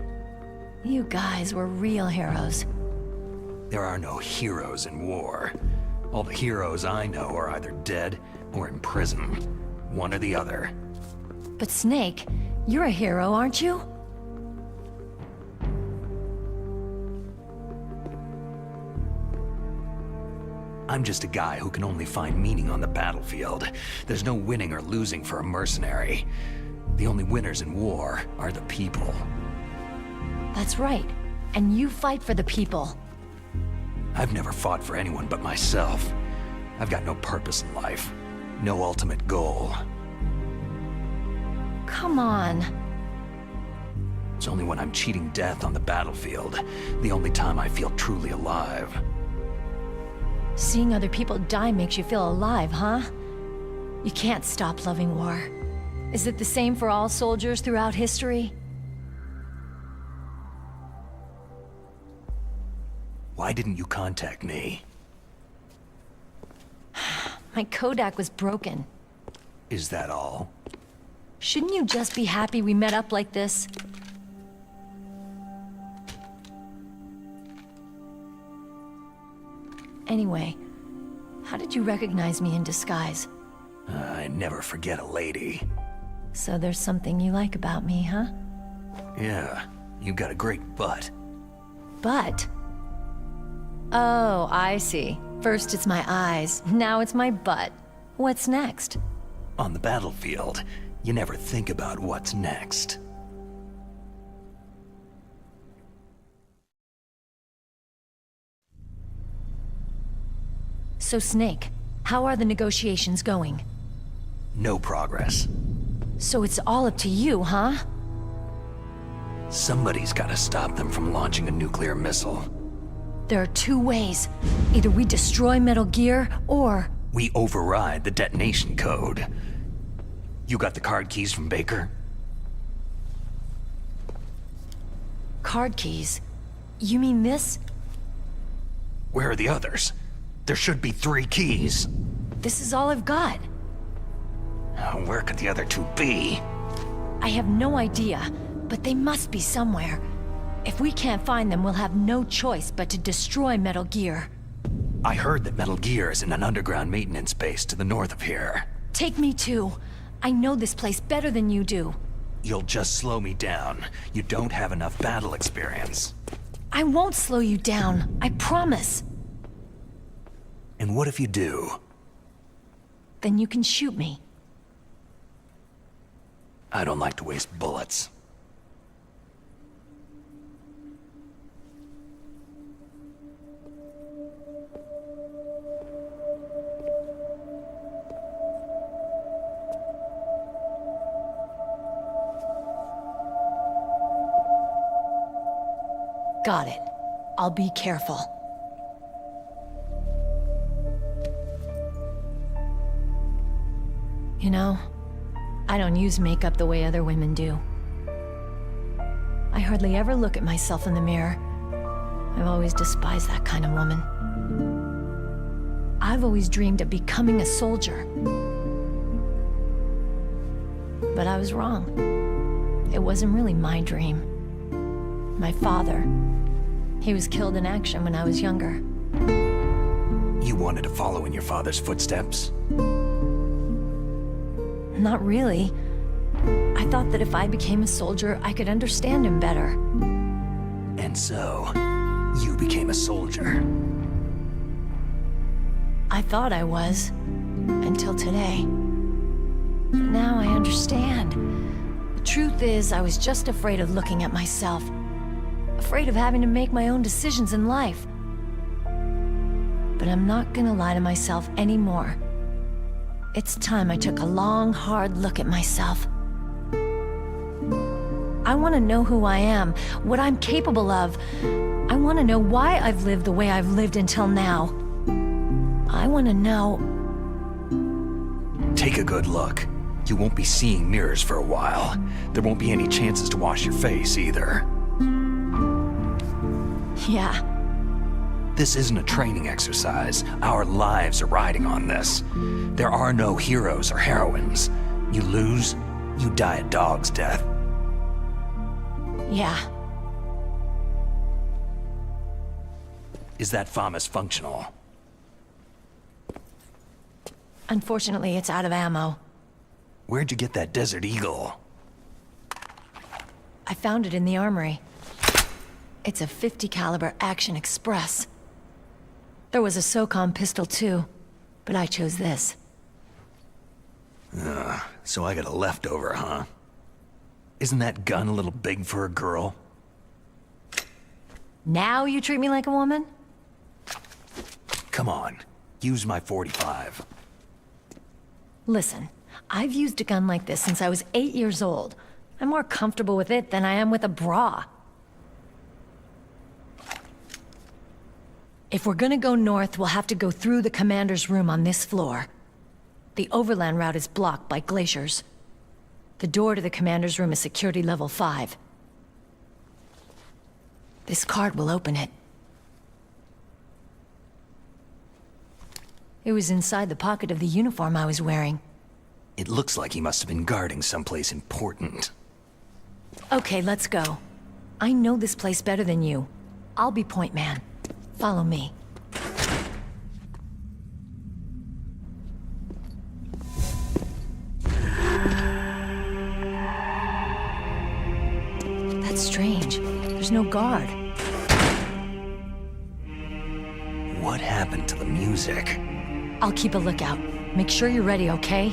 You guys were real heroes. There are no heroes in war. All the heroes I know are either dead or in prison. One or the other. But Snake, you're a hero, aren't you? I'm just a guy who can only find meaning on the battlefield. There's no winning or losing for a mercenary. The only winners in war are the people. That's right. And you fight for the people. I've never fought for anyone but myself. I've got no purpose in life. No ultimate goal. Come on. It's only when I'm cheating death on the battlefield, the only time I feel truly alive. Seeing other people die makes you feel alive, huh? You can't stop loving war. Is it the same for all soldiers throughout history? Why didn't you contact me? My Kodak was broken. Is that all? Shouldn't you just be happy we met up like this? Anyway, how did you recognize me in disguise? I never forget a lady. So there's something you like about me, huh? Yeah, you got a great butt. Butt? Oh, I see. First it's my eyes, now it's my butt. What's next? On the battlefield, you never think about what's next. So Snake, how are the negotiations going? No progress. So it's all up to you, huh? Somebody's gotta stop them from launching a nuclear missile. There are two ways. Either we destroy Metal Gear, or... We override the detonation code. You got the card keys from Baker? Card keys? You mean this? Where are the others? There should be 3 keys. This is all I've got. Where could the other 2 be? I have no idea, but they must be somewhere. If we can't find them, we'll have no choice but to destroy Metal Gear. I heard that Metal Gear is in an underground maintenance base to the north of here. Take me too. I know this place better than you do. You'll just slow me down. You don't have enough battle experience. I won't slow you down, I promise. And what if you do? Then you can shoot me. I don't like to waste bullets. Got it. I'll be careful. You know, I don't use makeup the way other women do. I hardly ever look at myself in the mirror. I've always despised that kind of woman. I've always dreamed of becoming a soldier. But I was wrong. It wasn't really my dream. My father, he was killed in action when I was younger. You wanted to follow in your father's footsteps? Not really. I thought that if I became a soldier, I could understand him better. And so, you became a soldier. I thought I was, until today. But now I understand. The truth is, I was just afraid of looking at myself. Afraid of having to make my own decisions in life. But I'm not gonna lie to myself anymore. It's time I took a long, hard look at myself. I want to know who I am, what I'm capable of. I want to know why I've lived the way I've lived until now. I want to know... Take a good look. You won't be seeing mirrors for a while. There won't be any chances to wash your face either. Yeah. This isn't a training exercise. Our lives are riding on this. There are no heroes or heroines. You lose, you die a dog's death. Yeah. Is that FAMAS functional? Unfortunately, it's out of ammo. Where'd you get that Desert Eagle? I found it in the armory. It's a .50 caliber Action Express. There was a SOCOM pistol too, but I chose this. So I got a leftover, huh? Isn't that gun a little big for a girl? Now you treat me like a woman? Come on, use my .45. Listen, I've used a gun like this since I was 8 years old. I'm more comfortable with it than I am with a bra. If we're gonna go north, we'll have to go through the commander's room on this floor. The overland route is blocked by glaciers. The door to the commander's room is security level 5. This card will open it. It was inside the pocket of the uniform I was wearing. It looks like he must have been guarding someplace important. Okay, let's go. I know this place better than you. I'll be point man. Follow me. That's strange. There's no guard. What happened to the music? I'll keep a lookout. Make sure you're ready, okay?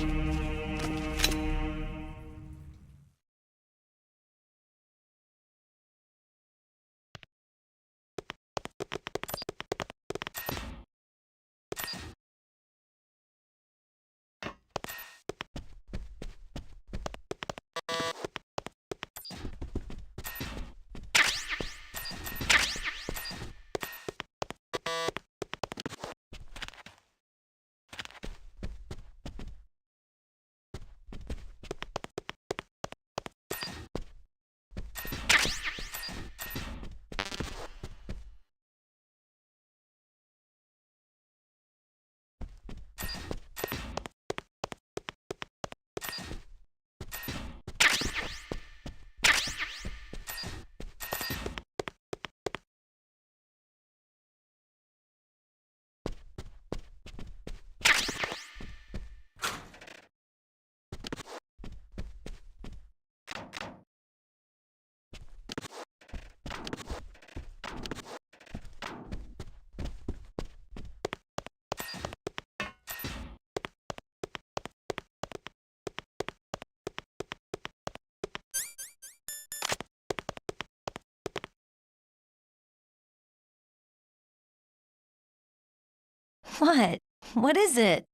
What? What is it?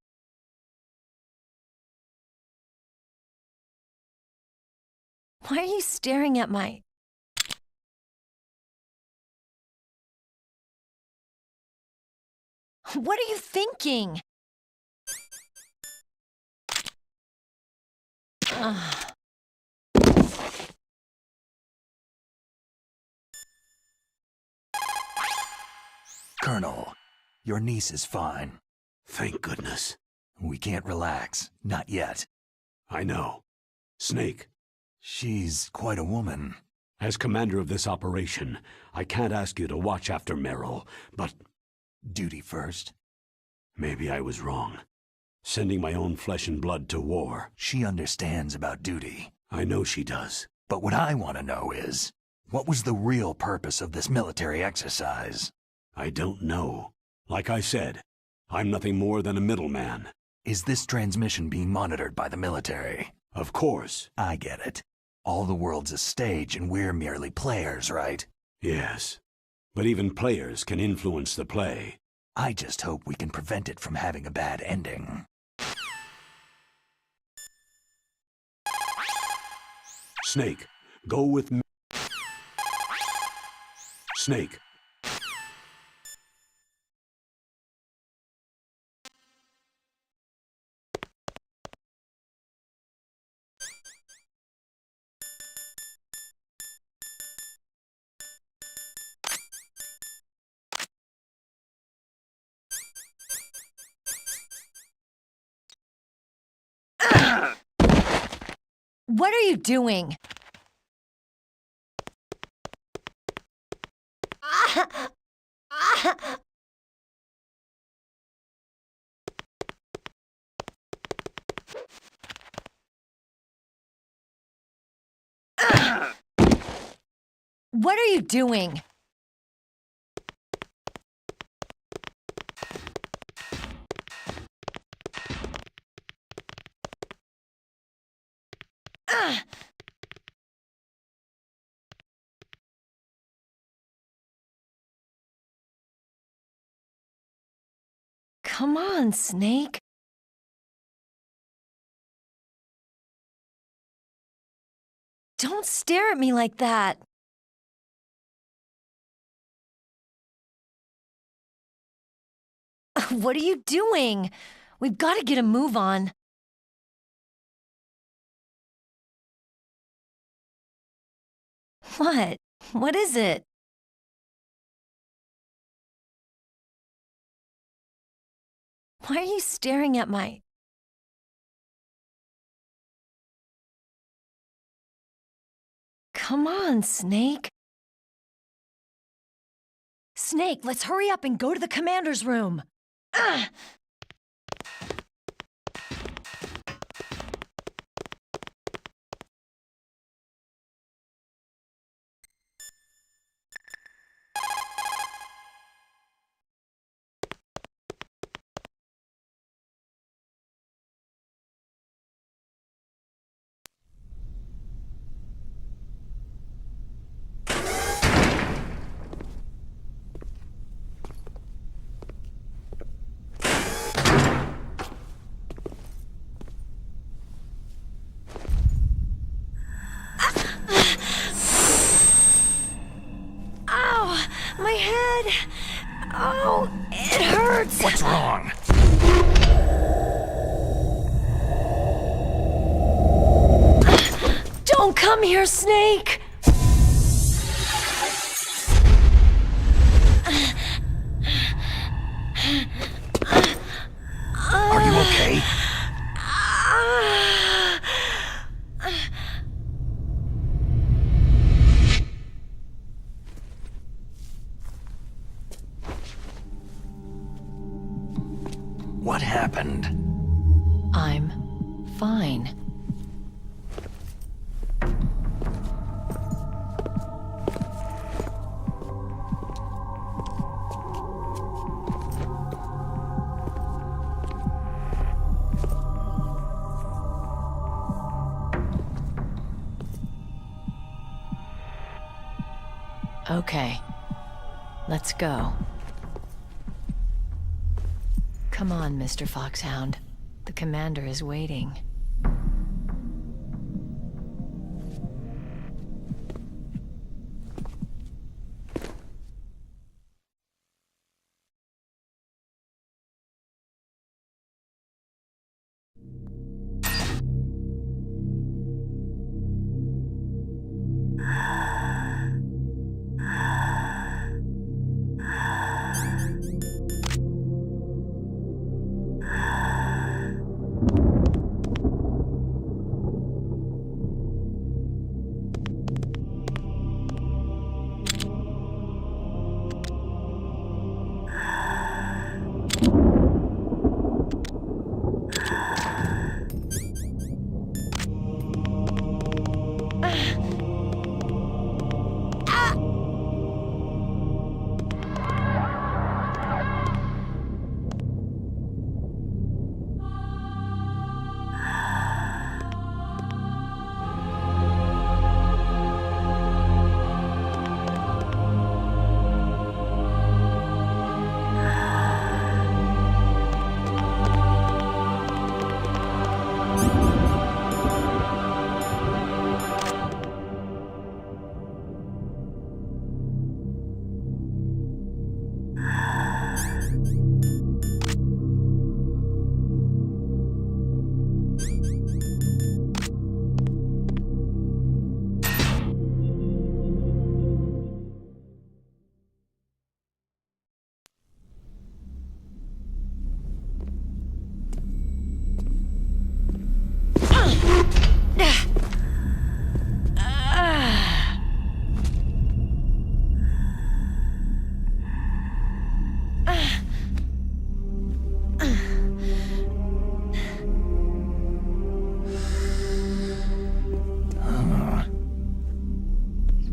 Why are you staring at my... What are you thinking? Ugh. Colonel, your niece is fine. Thank goodness. We can't relax. Not yet. I know. Snake. She's quite a woman. As commander of this operation, I can't ask you to watch after Meryl, but... Duty first. Maybe I was wrong. Sending my own flesh and blood to war. She understands about duty. I know she does. But what I want to know is, what was the real purpose of this military exercise? I don't know. Like I said, I'm nothing more than a middleman. Is this transmission being monitored by the military? Of course. I get it. All the world's a stage and we're merely players, right? Yes. But even players can influence the play. I just hope we can prevent it from having a bad ending. Snake, go with me. Snake. What are you doing? What are you doing? Come on, Snake. Don't stare at me like that. What are you doing? We've got to get a move on. What? What is it? Why are you staring at my... Come on, Snake. Snake, let's hurry up and go to the commander's room. Ugh! My head! Oh, it hurts! What's wrong? Don't come here, Snake! Are you okay? What happened? I'm fine. Okay, let's go. Come on, Mr. Foxhound. The commander is waiting.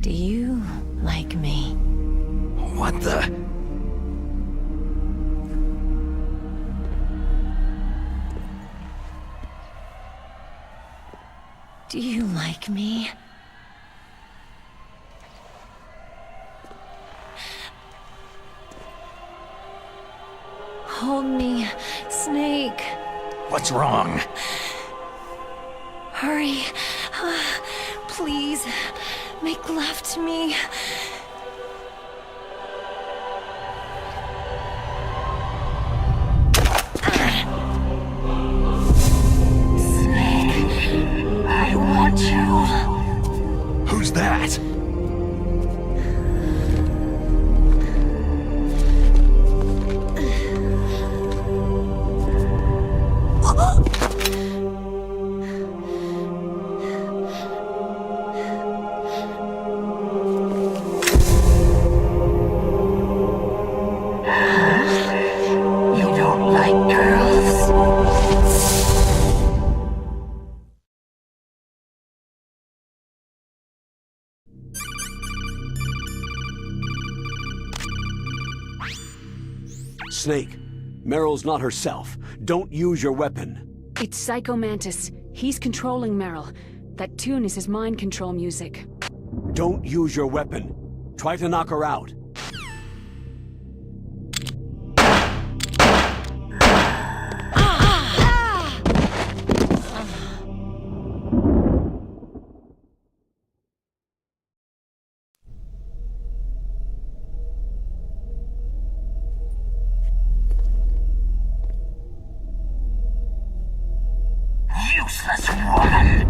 Do you like me? What the? Do you like me? Hold me, Snake. What's wrong? Hurry. Please, make love to me. Snake, I want you. Who's that? Snake, Meryl's not herself. Don't use your weapon. It's Psycho Mantis. He's controlling Meryl. That tune is his mind control music. Don't use your weapon. Try to knock her out. Useless woman!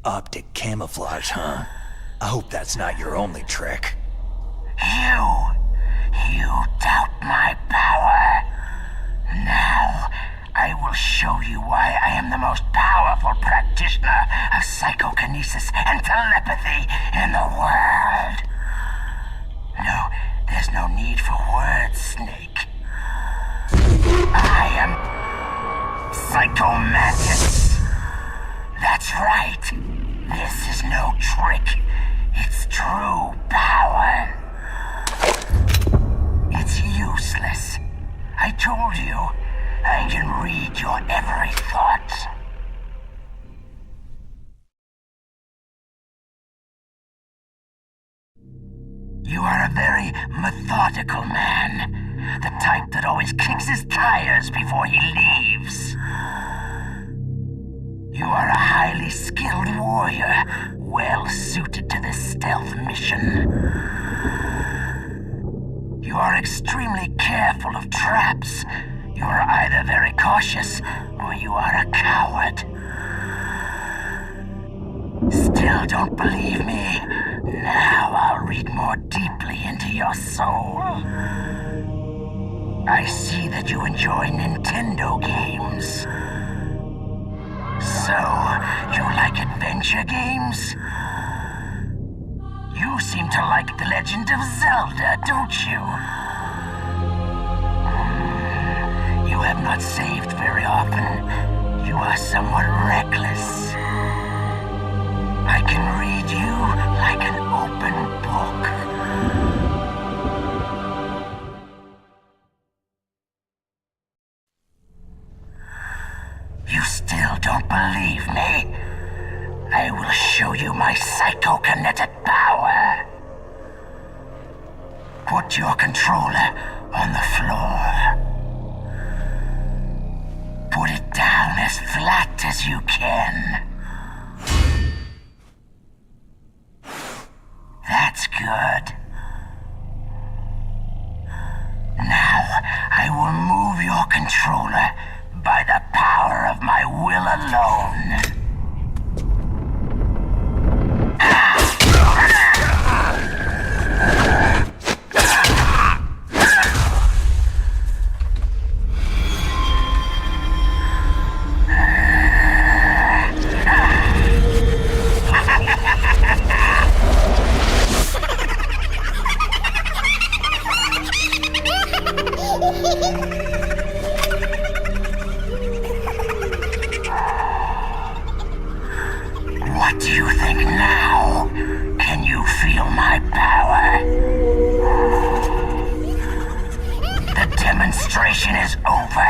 Optic camouflage, huh? I hope that's not your only trick. You doubt my power. Now, I will show you why I am the most powerful practitioner of psychokinesis and telepathy in the world. No, there's no need for words, Snake. I am Psycho Mantis. That's right. This is no trick. It's true power. It's useless. I told you, I can read your every thought. You are a very methodical man. The type that always kicks his tires before he leaves. You are a highly skilled warrior, well suited to this stealth mission. You are extremely careful of traps. You are either very cautious, or you are a coward. Still don't believe me? Now I'll read more deeply into your soul. I see that you enjoy Nintendo games. So, you like adventure games? You seem to like The Legend of Zelda, don't you? You have not saved very often. You are somewhat reckless. I can read you like an open book. You still don't believe me? I will show you my psychokinetic power. Put your controller on the floor. Put it down as flat as you can. That's good. Now, I will move your controller by the power of my will alone. What do you think now? Can you feel my power? The demonstration is over.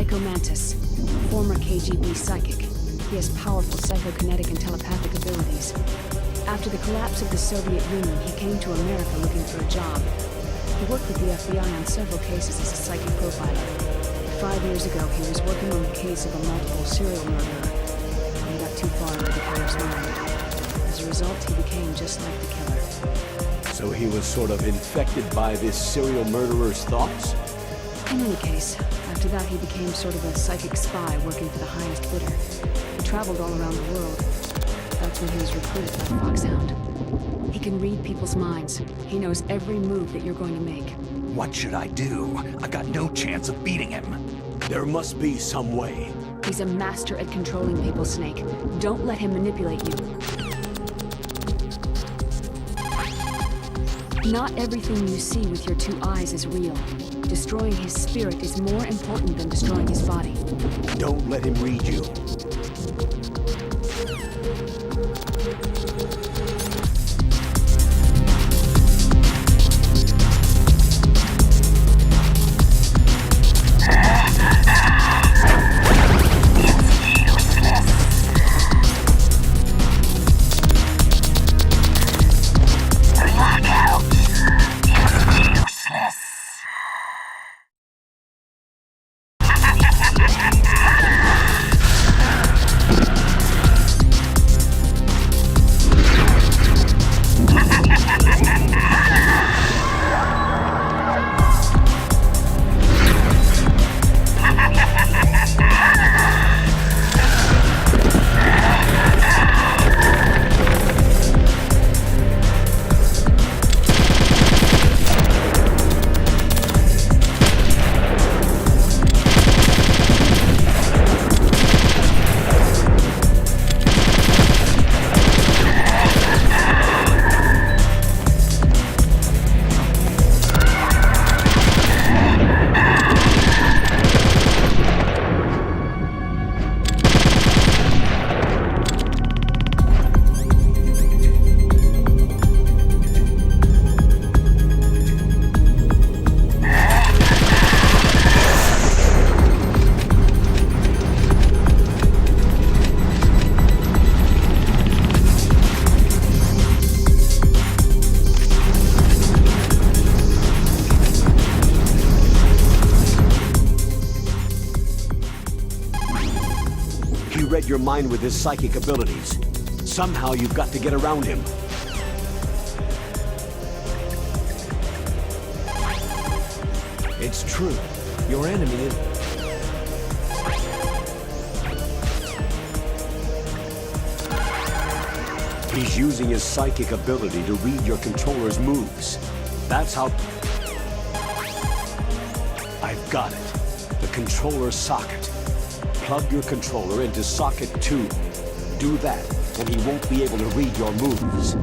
Psycho Mantis, former KGB psychic. He has powerful psychokinetic and telepathic abilities. After the collapse of the Soviet Union, he came to America looking for a job. He worked with the FBI on several cases as a psychic profiler. 5 years ago, he was working on the case of a multiple serial murderer. He got too far into the killer's mind. As a result, he became just like the killer. So he was sort of infected by this serial murderer's thoughts? In any case, after that he became sort of a psychic spy working for the highest bidder. He traveled all around the world. That's when he was recruited by Foxhound. He can read people's minds. He knows every move that you're going to make. What should I do? I got no chance of beating him. There must be some way. He's a master at controlling people, Snake. Don't let him manipulate you. Not everything you see with your 2 eyes is real. Destroying his spirit is more important than destroying his body. Don't let him read you. Your mind with his psychic abilities. Somehow you've got to get around him. It's true. Your enemy is... He's using his psychic ability to read your controller's moves. That's how... I've got it. The controller's socket. Plug your controller into socket 2. Do that, and he won't be able to read your moves.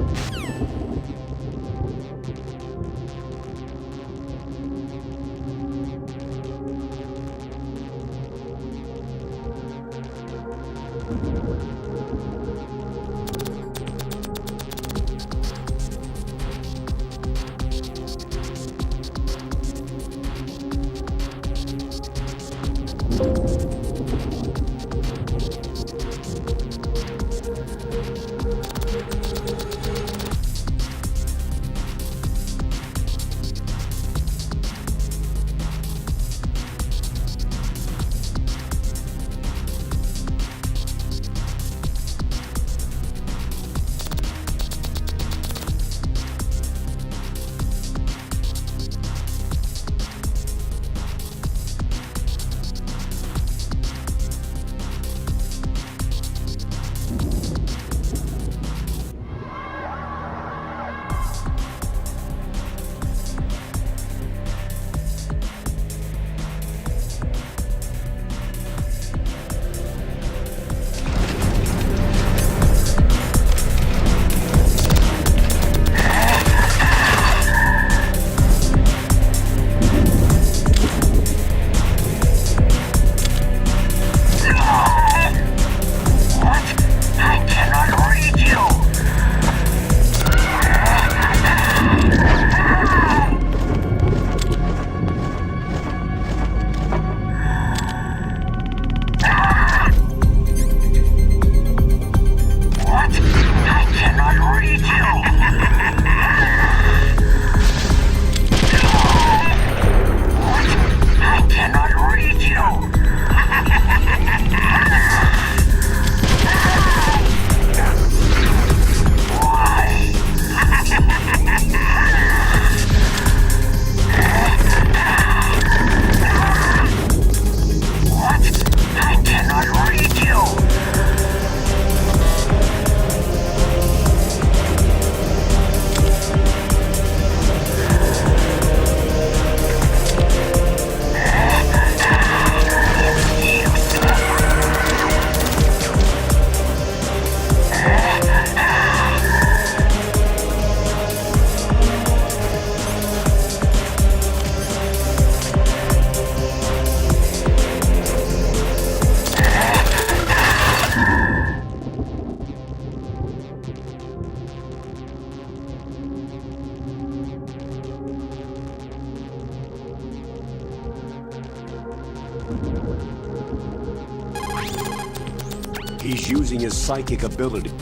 He's using his psychic ability.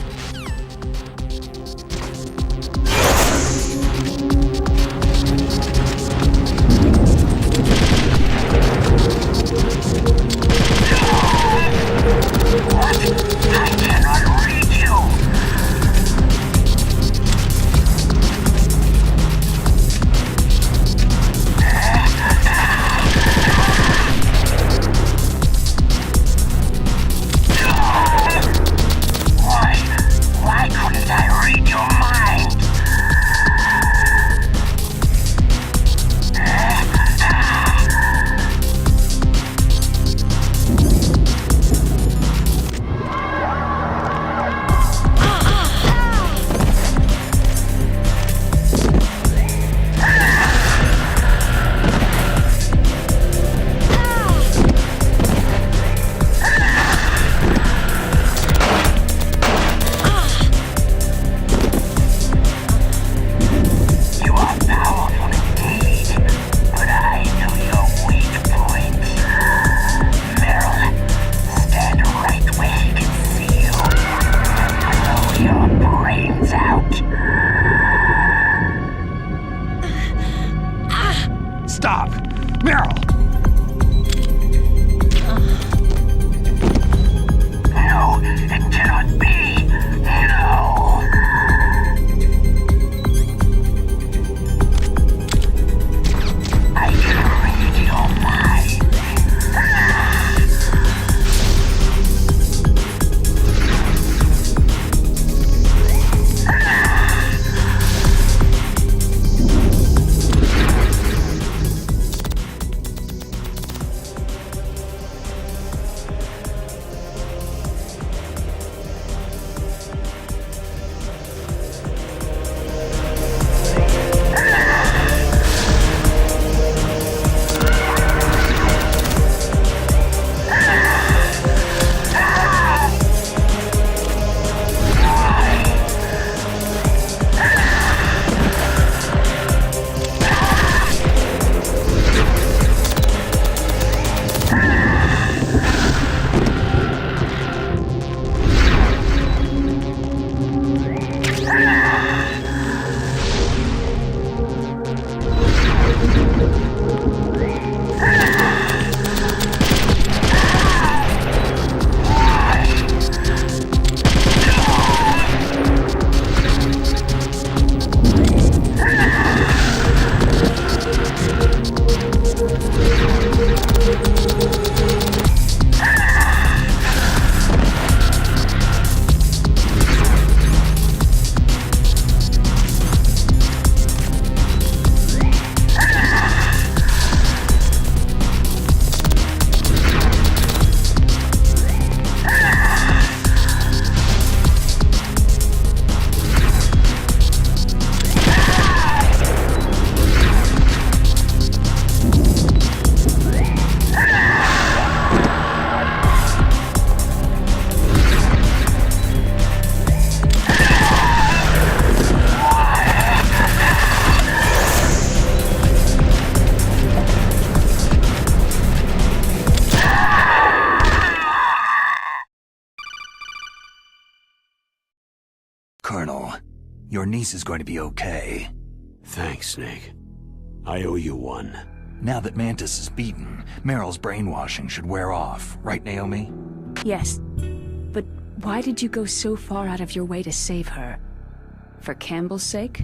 Stop! Meryl! No, it cannot be! No! I can read your mind. Colonel, your niece is going to be okay. Thanks, Snake. I owe you one. Now that Mantis is beaten, Meryl's brainwashing should wear off, right, Naomi? Yes. But why did you go so far out of your way to save her? For Campbell's sake?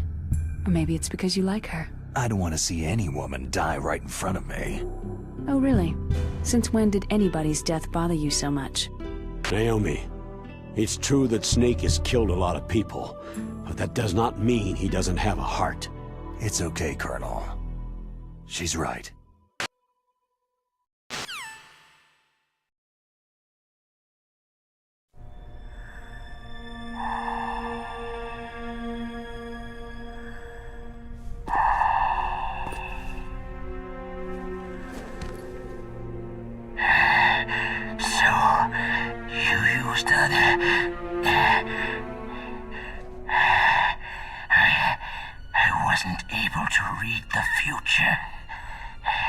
Or maybe it's because you like her? I don't want to see any woman die right in front of me. Oh, really? Since when did anybody's death bother you so much? Naomi, it's true that Snake has killed a lot of people, but that does not mean he doesn't have a heart. It's okay, Colonel. She's right. I wasn't able to read the future.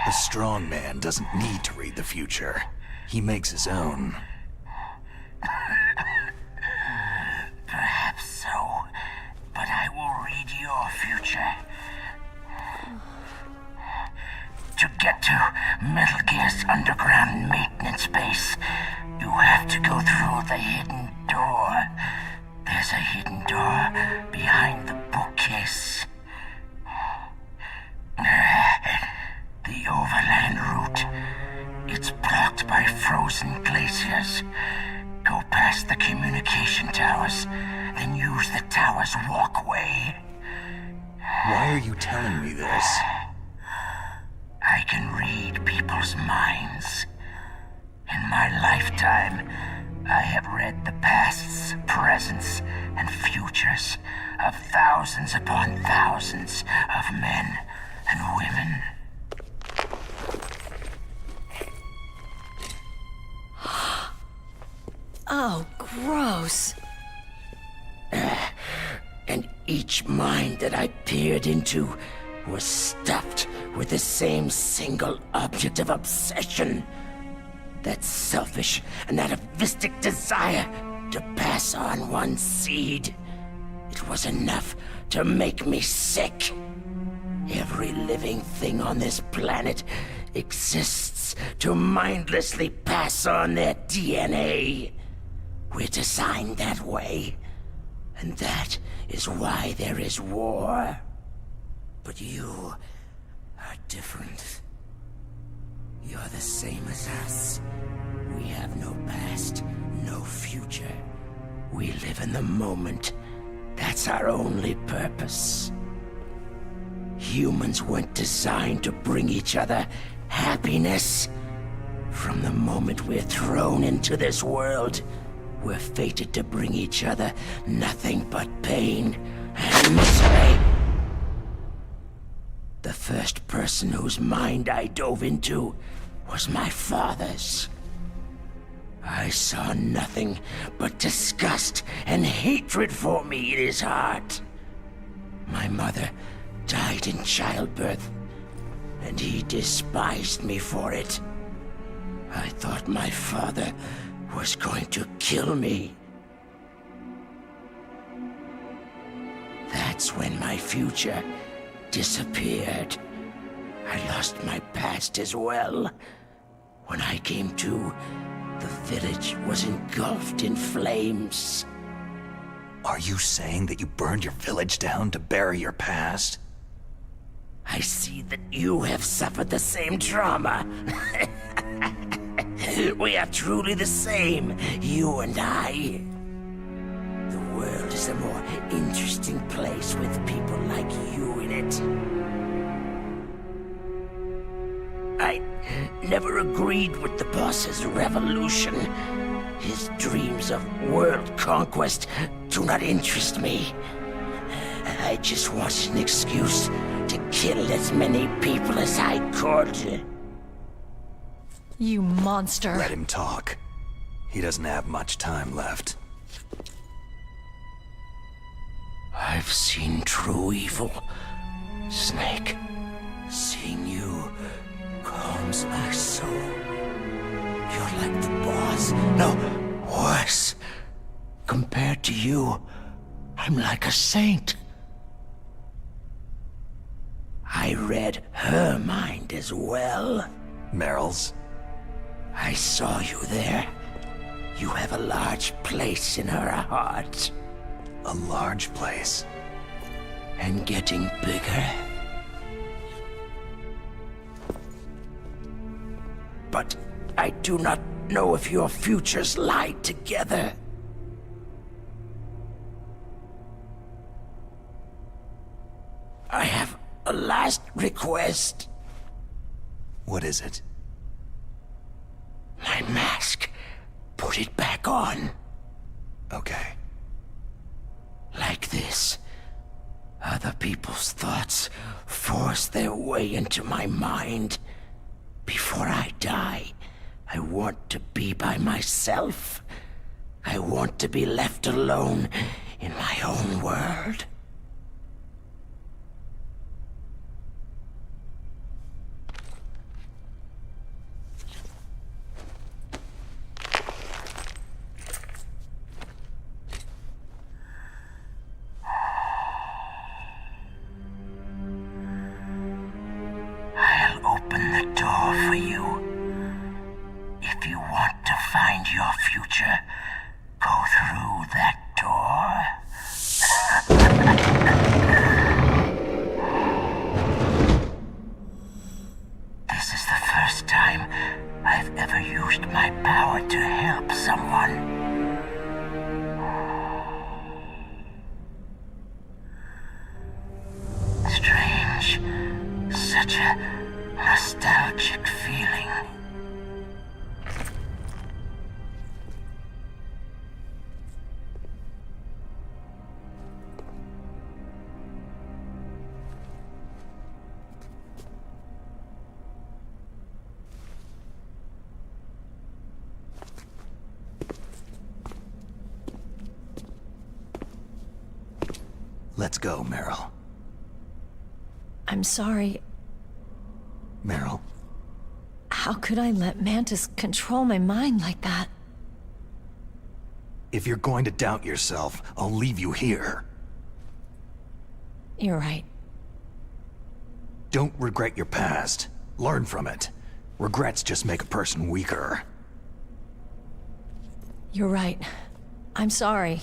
A strong man doesn't need to read the future. He makes his own. get to Metal Gear's underground maintenance base, you have to go through the hidden door. There's a hidden door behind the bookcase. The overland route. It's blocked by frozen glaciers. Go past the communication towers, then use the tower's walkway. Why are you telling me this? I can read people's minds. In my lifetime, I have read the pasts, presents, and futures of thousands upon thousands of men and women. Oh, gross. And each mind that I peered into was stuffed with the same single object of obsession. That selfish and atavistic desire to pass on one seed. It was enough to make me sick. Every living thing on this planet exists to mindlessly pass on their DNA. We're designed that way. And that is why there is war. But you are different. You're the same as us. We have no past, no future. We live in the moment. That's our only purpose. Humans weren't designed to bring each other happiness. From the moment we're thrown into this world, we're fated to bring each other nothing but pain and misery. The first person whose mind I dove into was my father's. I saw nothing but disgust and hatred for me in his heart. My mother died in childbirth, and he despised me for it. I thought my father was going to kill me. That's when my future disappeared. I lost my past as well. When I came to, the village was engulfed in flames. Are you saying that you burned your village down to bury your past? I see that you have suffered the same trauma. We are truly the same, you and I. The world is a more interesting place with people like you in it. I never agreed with the boss's revolution. His dreams of world conquest do not interest me. I just wanted an excuse to kill as many people as I could. You monster. Let him talk. He doesn't have much time left. I've seen true evil, Snake. Seeing you calms my soul. You're like the boss. No, worse. Compared to you, I'm like a saint. I read her mind as well. Meryl's? I saw you there. You have a large place in her heart. A large place? And getting bigger. But I do not know if your futures lie together. I have a last request. What is it? My mask. Put it back on. Okay. Like this. Other people's thoughts force their way into my mind. Before I die, I want to be by myself. I want to be left alone in my own world. I'll open the door. such a nostalgic feeling. Let's go, Meryl. I'm sorry. Meryl, How could I let Mantis control my mind like that? if you're going to doubt yourself, I'll leave you here. You're right. Don't regret your past. Learn from it. Regrets just make a person weaker. You're right. I'm sorry.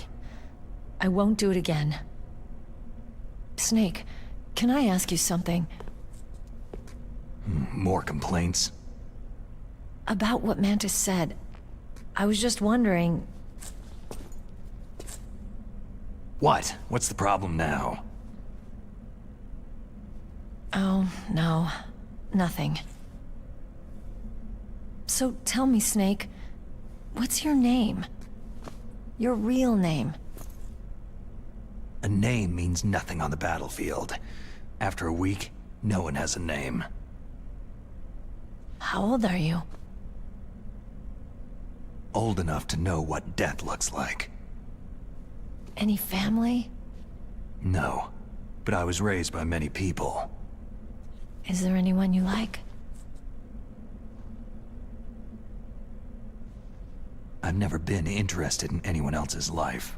I won't do it again. Snake, can I ask you something? More complaints? About what Mantis said. I was just wondering... What? What's the problem now? Oh, no. Nothing. So tell me, Snake, what's your name? Your real name? A name means nothing on the battlefield. After a week, no one has a name. How old are you? Old enough to know what death looks like. Any family? No, but I was raised by many people. Is there anyone you like? I've never been interested in anyone else's life.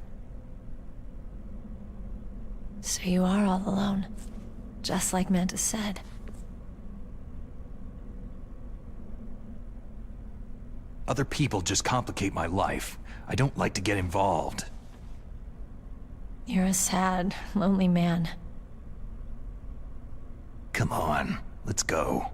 So you are all alone, just like Mantis said. Other people just complicate my life. I don't like to get involved. You're a sad, lonely man. Come on, let's go.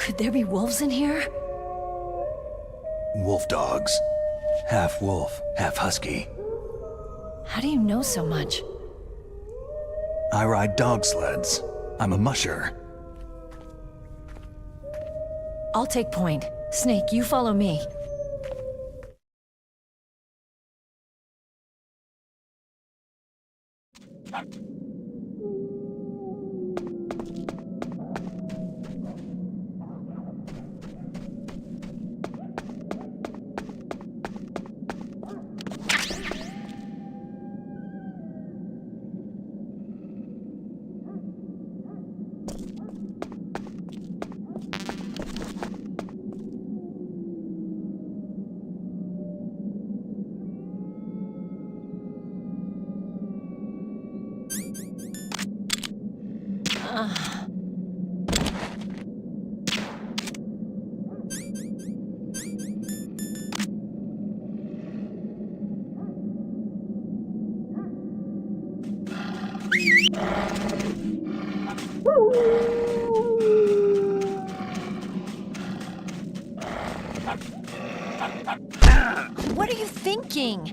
Could there be wolves in here? Wolf dogs. Half wolf, half husky. How do you know so much? I ride dog sleds. I'm a musher. I'll take point. Snake, you follow me. What are you thinking?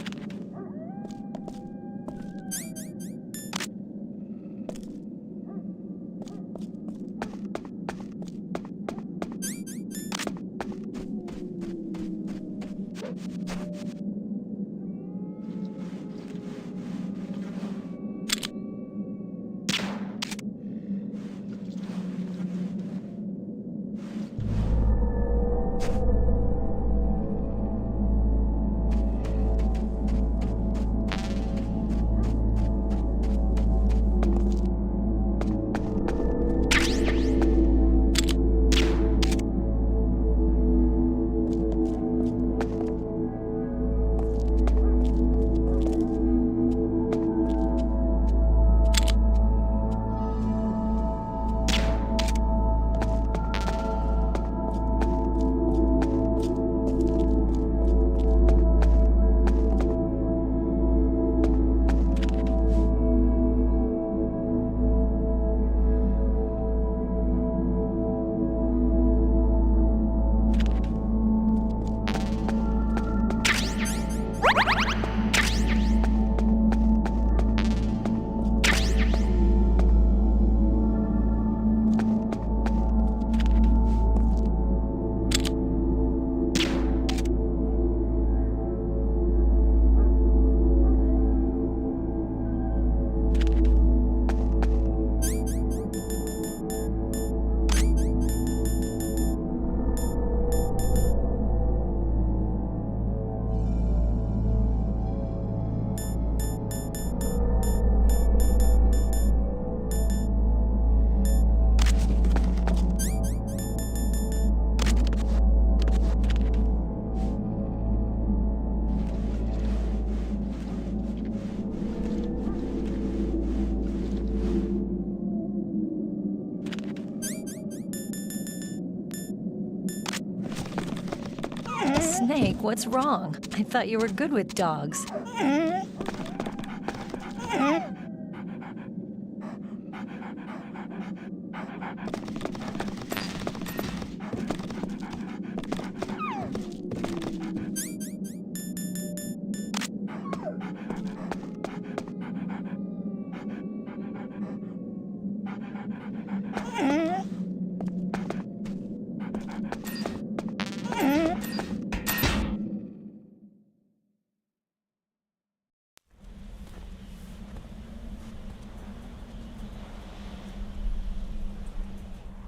Snake, what's wrong? I thought you were good with dogs.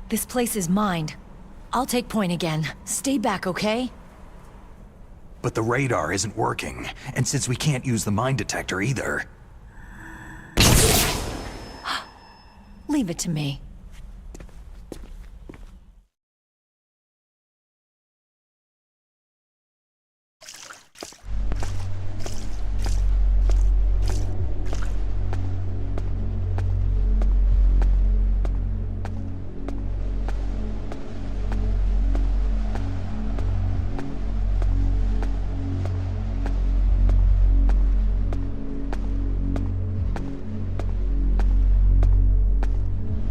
This place is mine. I'll take point again. Stay back, okay? But the radar isn't working, and since we can't use the mine detector either... Leave it to me.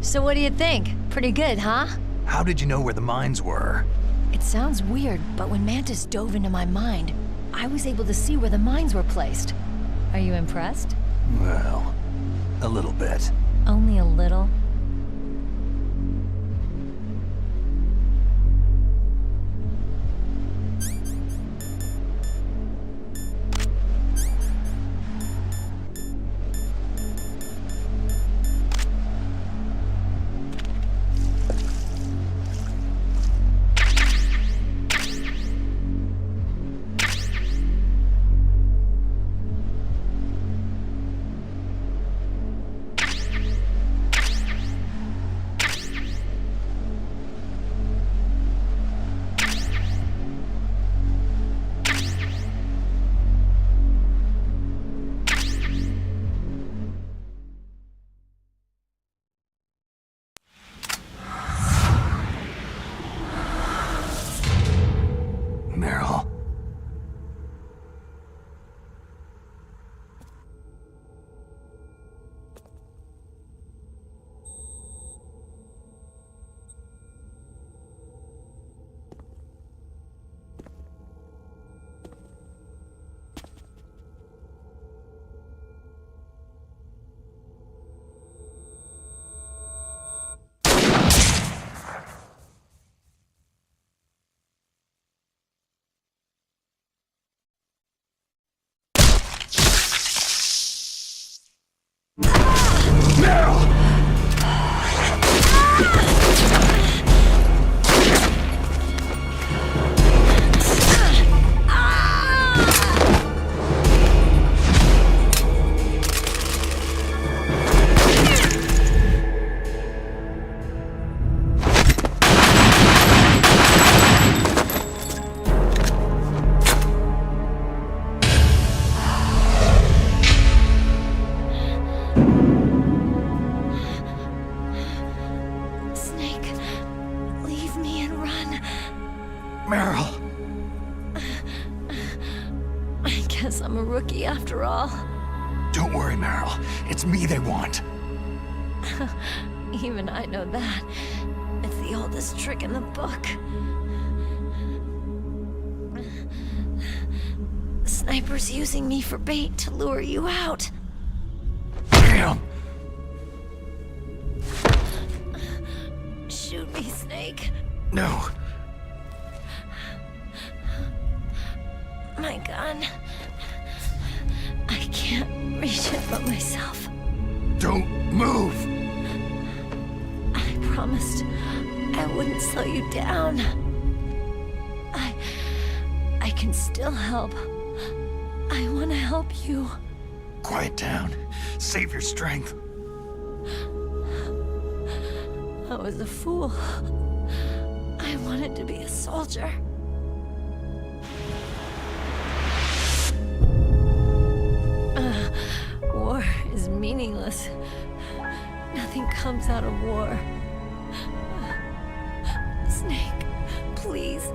So what do you think? Pretty good, huh? How did you know where the mines were? It sounds weird, but when Mantis dove into my mind, I was able to see where the mines were placed. Are you impressed? Well, a little bit. Only a little? Meryl. Meryl! I guess I'm a rookie after all. Don't worry, Meryl. It's me they want. Even I know that. It's the oldest trick in the book. The sniper's using me for bait to lure you out. Damn! Shoot me, Snake. No. My gun. I can't reach it by myself. Don't move! I promised I wouldn't slow you down. I can still help. I want to help you. Quiet down. Save your strength. I was a fool. I wanted to be a soldier. War is meaningless. Nothing comes out of war. Snake, Please,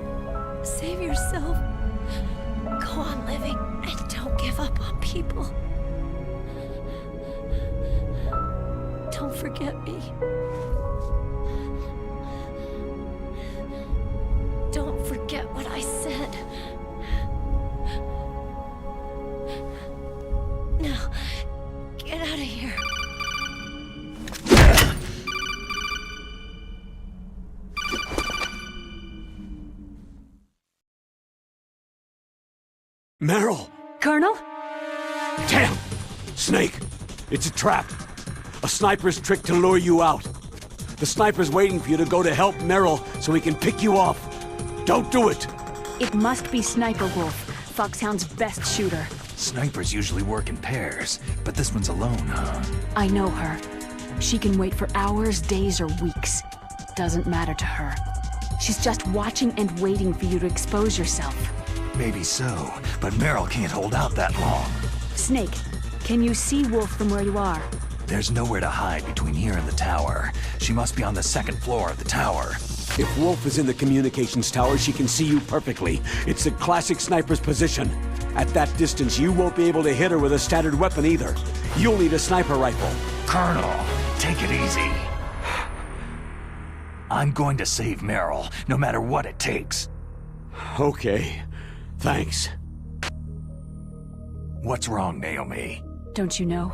save yourself. Go on living and don't give up on people. Don't forget me. Don't forget what I said. Now, get out of here. Meryl! Colonel? Damn! Snake! It's a trap! A sniper's trick to lure you out. The sniper's waiting for you to go to help Meryl so he can pick you off. Don't do it! It must be Sniper Wolf, Foxhound's best shooter. Snipers usually work in pairs, but this one's alone, huh? I know her. She can wait for hours, days, or weeks. Doesn't matter to her. She's just watching and waiting for you to expose yourself. Maybe so, but Meryl can't hold out that long. Snake, can you see Wolf from where you are? There's nowhere to hide between here and the tower. She must be on the second floor of the tower. If Wolf is in the communications tower, she can see you perfectly. It's the classic sniper's position. At that distance, you won't be able to hit her with a standard weapon either. You'll need a sniper rifle. Colonel, take it easy. I'm going to save Meryl, no matter what it takes. Okay. Thanks. What's wrong, Naomi? Don't you know?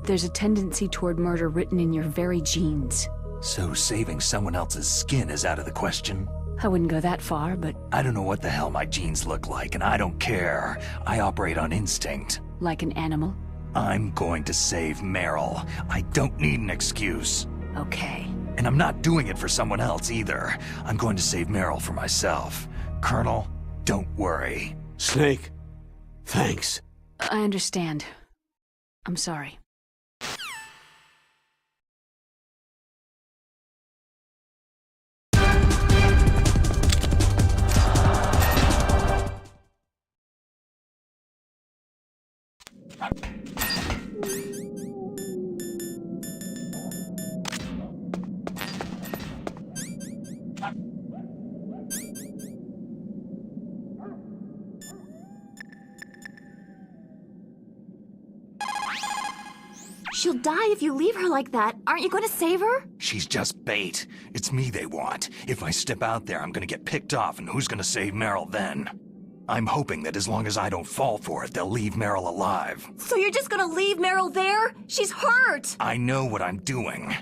There's a tendency toward murder written in your very genes. So saving someone else's skin is out of the question? I wouldn't go that far, but... I don't know what the hell my genes look like, and I don't care. I operate on instinct. Like an animal? I'm going to save Meryl. I don't need an excuse. Okay. And I'm not doing it for someone else either. I'm going to save Meryl for myself. Colonel, don't worry. Snake, thanks. I understand. I'm sorry. She'll die if you leave her like that. Aren't you going to save her? She's just bait. It's me they want. If I step out there, I'm gonna get picked off, and who's gonna save Meryl then? I'm hoping that as long as I don't fall for it, they'll leave Meryl alive. So you're just going to leave Meryl there? She's hurt! I know what I'm doing.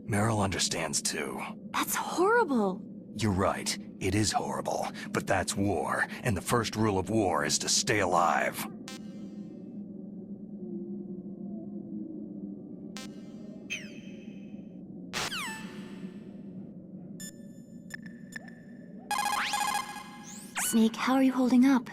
Meryl understands too. That's horrible. You're right. It is horrible. But that's war, and the first rule of war is to stay alive. Snake, how are you holding up?